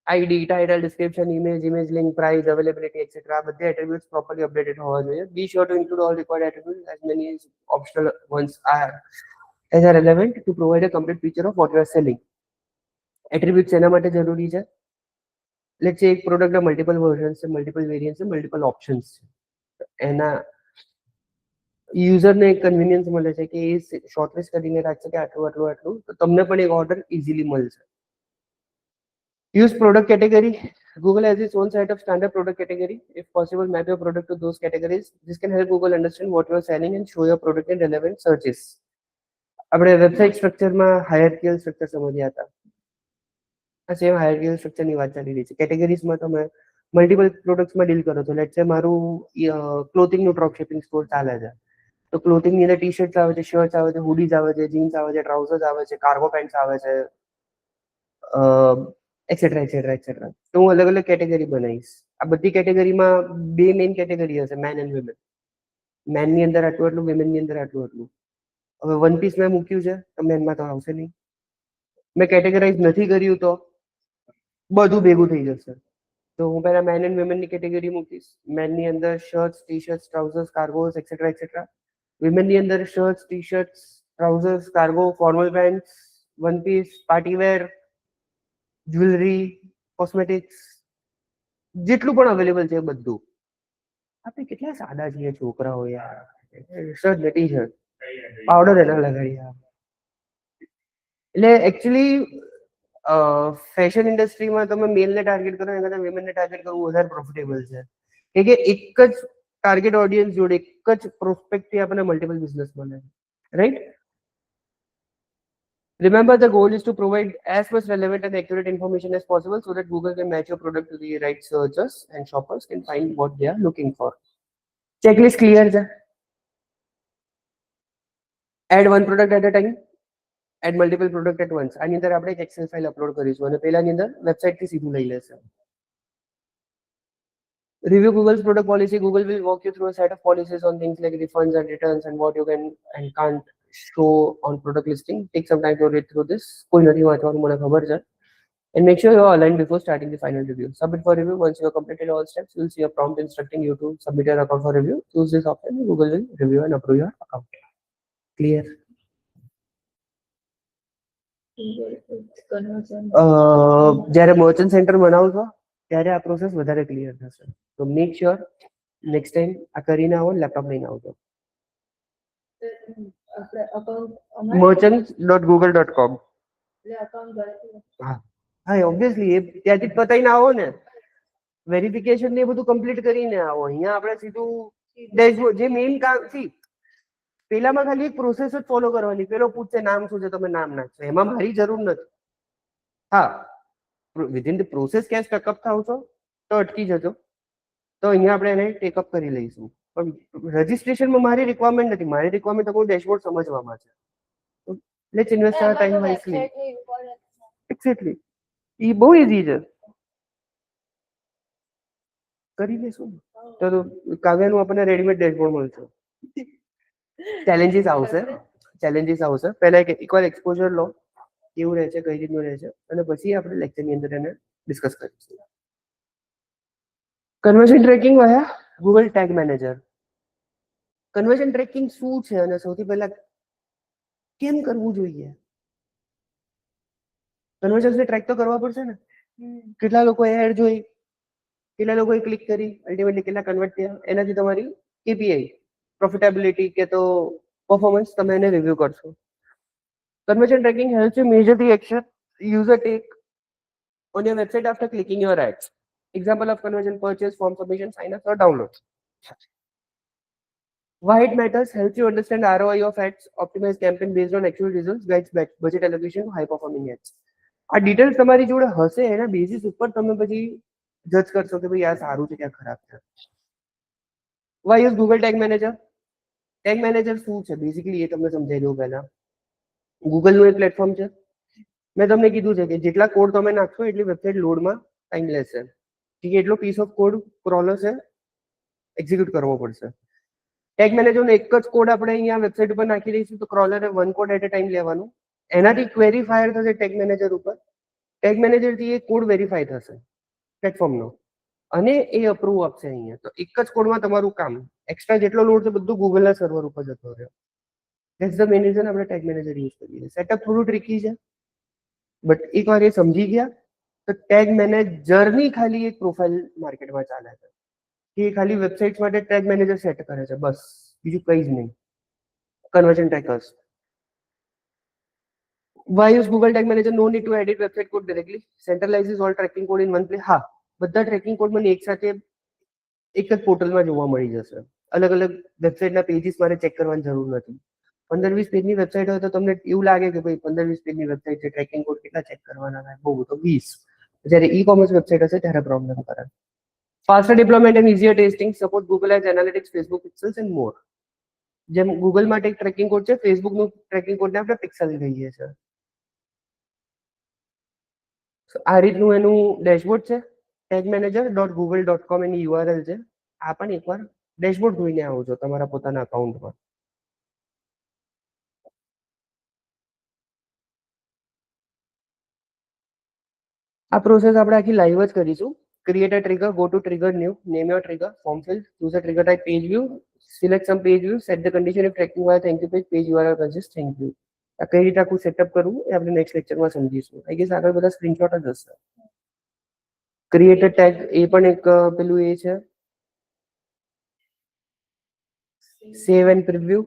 ID, title, description, image link, price, availability, etc. બધા attributes properly updated હોવા જોઈએ. Be sure to include all required attributes as many as optional ones are relevant to provide a complete picture of what you are selling. Attributes એના માટે જરૂરી છે. Let's say એક પ્રોડક્ટના multiple versions છે, multiple variants છે, multiple options છે. એના યુઝરને એક કન્વિનિયન્સ મળે છે કે એ શોર્ટલિસ્ટ કરીને રાખશે કે આટલું આટલું આટલું તો તમને પણ એક ઓર્ડર ઇઝીલી મળશે. Use product category. Google has its own set of standard product category. If possible, map your product to those categories. This can help Google understand what you are selling and show your product in relevant searches. આપણે website સ્ટ્રક્ચરમાં હાયરકિયલ structure સમજ્યા હતા. આ same હાયરકિયલ સ્ટ્રક્ચરની વાત ચાલી રહી છે. કેટેગરીઝમાં તમે મલ્ટિપલ પ્રોડક્ટ્સમાં ડીલ કરો છો. લેટ્સ સે મારું ક્લોથિંગનું ડ્રોપ શિપિંગ સ્ટોર ચાલે છે. તો ક્લોથિંગની અંદર ટી શર્ટ્સ આવે છે, શર્ટ્સ આવે છે, હુડીઝ આવે છે, જીન્સ આવે છે, ટ્રાઉઝર્સ આવે છે, કાર્ગો પેન્ટ્સ આવે છે, એક્સેટ્રા એક્સેટ્રા એક્સેટ્રા. તો હું અલગ અલગ કેટેગરી બનાવીશ. આ બધી કેટેગરીમાં બે મેઇન કેટેગરી હશે, મેન એન્ડ વિમેન. મેનની અંદર આટલું આટલું, વિમેનની અંદર આટલું આટલું. હવે વન પીસ મેં મૂક્યું છે તો મેનમાં તો આવશે નહીં. મેં કેટેગરાઇઝ નથી કર્યું તો બધું ભેગું થઈ જશે. તો હું પહેલા મેન એન્ડ વિમેનની કેટેગરી મૂકીશ. મેનની અંદર shirts, T shirts, trousers, cargos etcetera etcetera. વિમેનની અંદર shirts, T shirts, trousers, cargo, formal pants, one piece, party wear, jewellery, cosmetics, જેટલું પણ અવેલેબલ છે બધું. આપણે કેટલા સાદા છીએ છોકરાઓ યાર. શર્ટ ને ટી શર્ટ, પાવડર એના લગાડી. એટલે એકચ્યુઅલી ફેશન ઇન્ડસ્ટ્રીમાં તમે મેલને ટાર્ગેટ કરો એના કરતાં વિમેનને ટાર્ગેટ કરવું વધારે પ્રોફિટેબલ છે. કે એક જ ટાર્ગેટ ઓડિયન્સ જોડે એક જ પ્રોસ્પેક્ટથી આપણને મલ્ટિપલ બિઝનેસ મળે, right? Remember, the goal is to provide as much relevant and accurate information as possible so that Google can match your product to the right searchers and shoppers can find what they are looking for. Checklist clear છે? Add one product at a time. Add multiple product at once. આની અંદર આપણે એક Excel file upload કરીશું અને પહેલાની અંદર વેબસાઇટથી સીધું લઈ લેશે. Review Google's product policy. Google will walk you through a set of policies on things like refunds and returns and what you can and can't show on product listing. Take some time to read through this. કોઈ નથી વાંચવાનું, મને ખબર છે. And make sure you are aligned before starting the final review. Submit for review. Once you have completed all steps, you will see a prompt instructing you to submit your account for review. Choose this option. Google will review and approve your account. Clear? જ્યારે merchant centre બનાવશો ત્યારે આ process વધારે clear થશે. તો make sure next time આ કરીને આવો, લેપટોપ લઈને આવજો. merchants.google.com. હા ઓબ્વિયસલી એ ત્યાંથી પતાઈને આવો ને, વેરિફિકેશન ને એ બધું કમ્પ્લીટ કરીને આવો. અહીંયા આપણે સીધું ડેશબોર્ડ જે મેઇન કામ છે પેલામાં ખાલી એક પ્રોસેસ જ ફોલો કરવાની. પેલો પૂછશે નામ શું છે, તમે નામ નાખશો, એમાં મારી જરૂર નથી. હા, વિધિન ધ પ્રોસેસ ક્યાં સ્ટકઅપ થાવ છો તો અટકી જજો, તો અહીંયા આપણે એને ટેકઅપ કરી લઈશું. પણ રજિસ્ટ્રેશનમાં મારી રિક્વાયરમેન્ટ નથી. મારી રિક્વાયરમેન્ટ તમારું ડેશબોર્ડ સમજવામાં છે. Let's invest our time wisely. Exactly, એ બહુ ઈઝી છે, કરી લેશું. તો કાવ્યાનું આપણને રેડીમેડ ડેશબોર્ડ મળશે. ચેલેન્જીસ આવશે, ચેલેન્જીસ આવશે. પહેલા એકવાર એક્સપોઝર લો, કેવું રહે છે, કઈ રીતનું રહે છે, અને પછી આપણે લેક્ચરની અંદર એને ડિસ્કસ કરીશું. Conversion tracking via Google tag manager. Conversion tracking શું છે અને સૌથી પહેલા કેમ કરવું જોઈએ? કન્વર્ઝન્સને ટ્રેક તો કરવા પડશે ને. કેટલા લોકોએ એડ જોઈ, કેટલા લોકોએ ક્લિક કરી, અલ્ટિમેટલી કેટલા કન્વર્ટ થયા, એનાથી તમારી કેપીઆઈ પ્રોફિટેબિલિટી કે તો પરફોર્મન્સ તમે એને રિવ્યુ કરશો. Conversion tracking helps you measure the action user take on your website after clicking your ads. Example of conversion: purchase, form submission, sign up or download. Why it matters: helps you understand ROI of ads, optimize campaign based on actual results, guides budget allocation to high performing ads. આ details તમારી જોડે હશે, એના basis ઉપર તમે પછી જજ કરશો કે ભાઈ આ સારું છે કે ખરાબ છે. Why use Google Tag Manager? Tag Manager શું છે બેઝિકલી એ તમને સમજાવી દઉં પહેલા. ગૂગલનું એક પ્લેટફોર્મ છે. મેં તમને કીધું છે કે જેટલા કોડ તમે નાખશો એટલી વેબસાઇટ લોડમાં ટાઈમ લેશે. ઠીક છે, એટલો પીસ ઓફ કોડ ક્રોલર છે એક્ઝિક્યુટ કરવો પડશે. ટેગ મેનેજરનો એક જ કોડ આપણે અહીંયા વેબસાઇટ ઉપર નાખી દઈશું તો ક્રોલરે one code at a time લેવાનું. એનાથી ક્વેરી ફાયર થશે ટેગ મેનેજર ઉપર. ટેગ મેનેજરથી એ કોડ વેરીફાઈ થશે પ્લેટફોર્મનો અને એ અપ્રૂવ આપશે અહીંયા. તો એક જ કોડમાં તમારું કામ, એક્સ્ટ્રા જેટલો લોડ છે બધું ગૂગલના સર્વર ઉપર જતો રહ્યો. That's the main reason આપણે ટેગ મેનેજર યુઝ કરીએ. સેટઅપ થોડું ટ્રિકી છે, બટ એકવાર એ સમજી ગયા તો ટેગ મેનેજરની ખાલી એક પ્રોફાઇલ માર્કેટમાં ચાલે છે કે એ ખાલી વેબસાઇટ્સ માટે ટેગ મેનેજર સેટ કરે છે, બસ, બીજું કંઈ જ નહીં. Conversion trackers Why use Google Tag Manager? No need to edit website code directly. Centralizes all tracking code in one place. હા, બધા ટ્રેકિંગ કોડ મને એક સાથે એક જ પોર્ટલમાં જોવા મળી જશે. અલગ અલગ વેબસાઇટના પેજીસ મારે ચેક કરવાની જરૂર નથી. 15-20 પેજની વેબસાઇટ હોય તો તમને એવું લાગે કે ભાઈ 15-20 પેજની વેબસાઇટ છે, ટ્રેકિંગ કોડ કેટલા ચેક કરવાના થાય, બહુ તો 20. જ્યારે ઈ કોમર્સ વેબસાઇટ હશે ત્યારે પ્રોબ્લેમ કરે. Faster deployment and easier testing. Support Google Ads, Analytics, Facebook Pixels and more. જેમ ગૂગલ માટે એક ટ્રેકિંગ કોડ છે, ફેસબુકનું ટ્રેકિંગ કોડને આપણે પિક્સેલ કહીએ છીએ. આ રીતનું એનું ડેશબોર્ડ છે. tagmanager.google.com એની URL છે. આ પણ એકવાર ડેશબોર્ડ જોઈને આવજો તમારા પોતાના અકાઉન્ટમાં. આ પ્રોસેસ આપણે આખી લાઈવ જ કરીશું. Create a trigger, go to trigger new, name your trigger, form fill, choose a trigger type, page view, select some page view, set the condition if tracking why thank you page URL consist thank you. આ કઈ રીતે આખું setup કરવું એ આપણે next લેક્ચરમાં સમજીશું. I guess આગળ બધા સ્ક્રીનશોટ જ હશે. ક્રિએટ અ ટેગ એ પણ એક પેલું એ છે. Save and preview.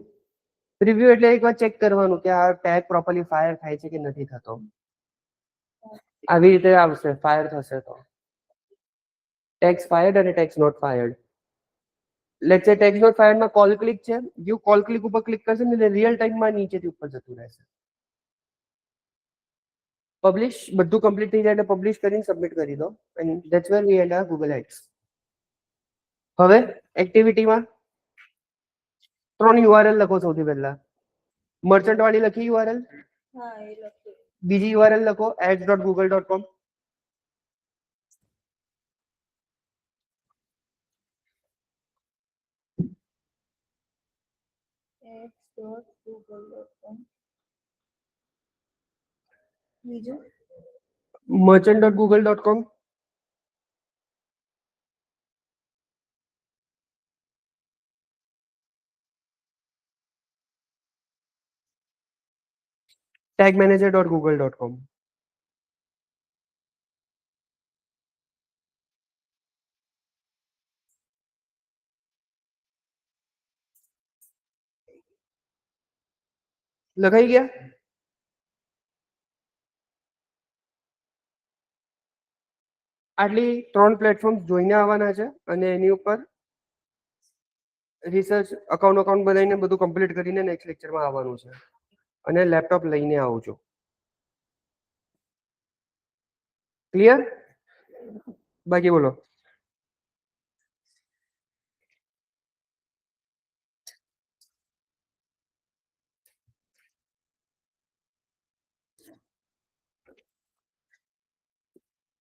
પ્રિવ્યુ એટલે એકવાર ચેક કરવાનું કે આ ટેગ પ્રોપરલી ફાયર થાય છે કે નથી થતો. આવી રીતે આવશે, ફાયર થશે તો ટેગ્સ ફાયર્ડ અને ટેગ્સ નોટ ફાયર્ડ. લેટ્સ સે ટેગ્સ નોટ ફાયર્ડ માં કોલ ક્લિક છે, યુ કોલ ક્લિક ઉપર ક્લિક કરશે ને રિયલ ટાઈમમાં નીચેથી ઉપર જતું રહેશે. પબ્લિશ બધું કમ્પ્લીટ થઈ જાય એટલે પબ્લિશ કરીને સબમિટ કરી દો and that's where we and are Google ads. હવે એક્ટિવિટીમાં 3 URL લખો સૌથી પહેલા. મર્ચન્ટ વાળી લખી URL. હા એ લખ્યું. બીજી URL લખો ads.google.com. ads.google.com. બીજું merchant.google.com. tagmanager.google.com. લખાઈ ગયા? આટલી 3 પ્લેટફોર્મ જોઈને આવવાના છે અને એની ઉપર રિસર્ચ અકાઉન્ટ બનાવીને બધું કમ્પ્લીટ કરીને નેક્સ્ટ લેક્ચરમાં આવવાનું છે અને લેપટોપ લઈને આવજો. ક્લિયર? બાકી બોલો.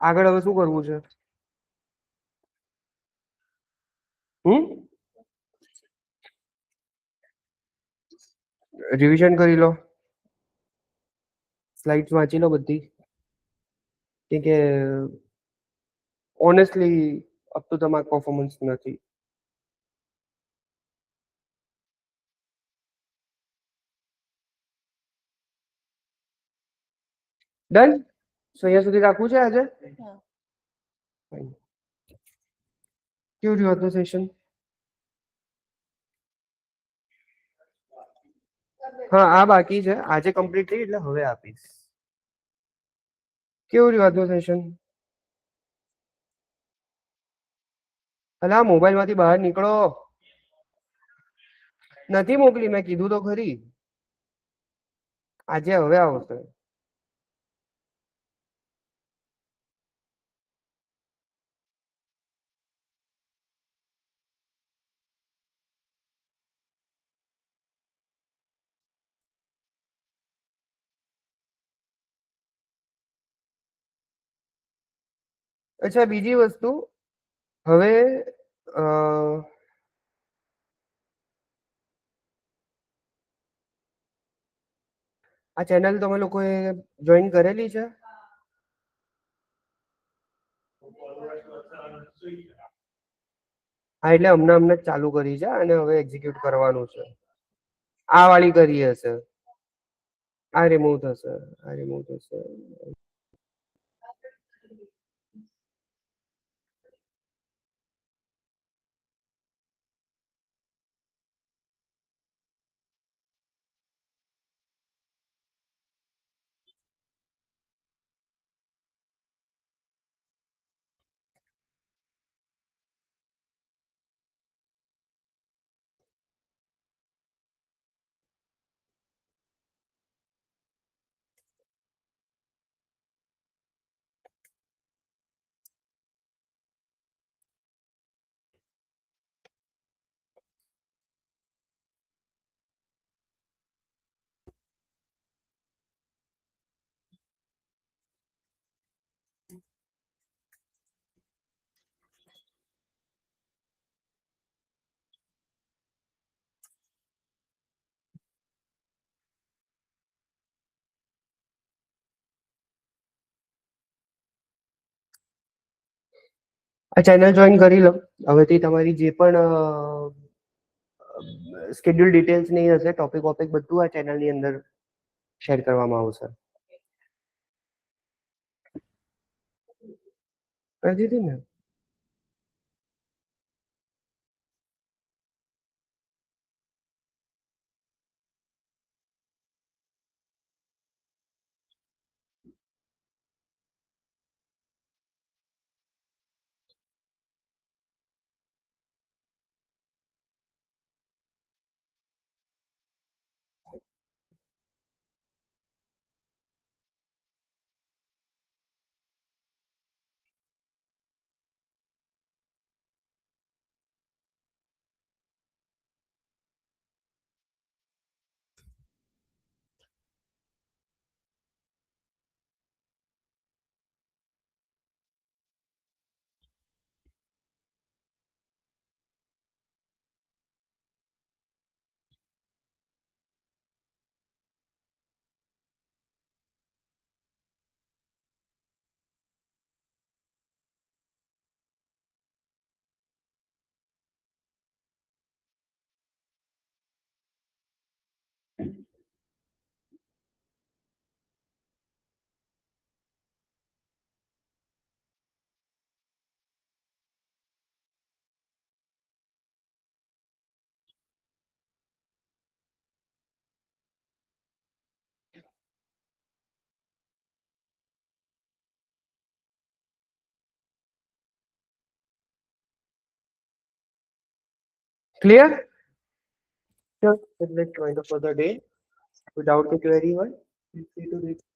આગળ હવે શું કરવું છે? રિવિઝન કરી લો, સ્લાઇડ્સ વાંચી લો બધી, કે ઓનેસ્ટલી અપ ટુ તમારું પરફોર્મન્સ નથી. ડન? સો અહીંયા સુધી રાખવું છે આજે? હા. કેવું રહ્યું આજનું સેશન? હા આ બાકી છે, આજે કમ્પ્લીટ થઈ એટલે હવે આપીશ. કેવું રહ્યું આજનું સેશન? અલા મોબાઈલ માંથી બહાર નીકળો. નથી મોકલી, મેં કીધું તો ખરી. આજે હવે આવશે. અચ્છા બીજી વસ્તુ, હવે આ ચેનલ તમે લોકોએ જોઈન કરેલી છે? હા એટલે હમણાં જ ચાલુ કરી છે અને હવે એક્ઝિક્યુટ કરવાનું છે. આ વાળી કરી હશે, આ રિમૂવ થશે, આ રિમૂવ થશે. આ ચેનલ જોઈન કરી લો. હવેથી તમારી જે પણ સ્કેડ્યુલ ડિટેલ્સ નહીં હશે, ટોપિક વોપિક બધું આ ચેનલની અંદર શેર કરવામાં આવશે. કરી દીધી ને? Clear? Sure. Let's join up for the day. Without the query one, feel free to read.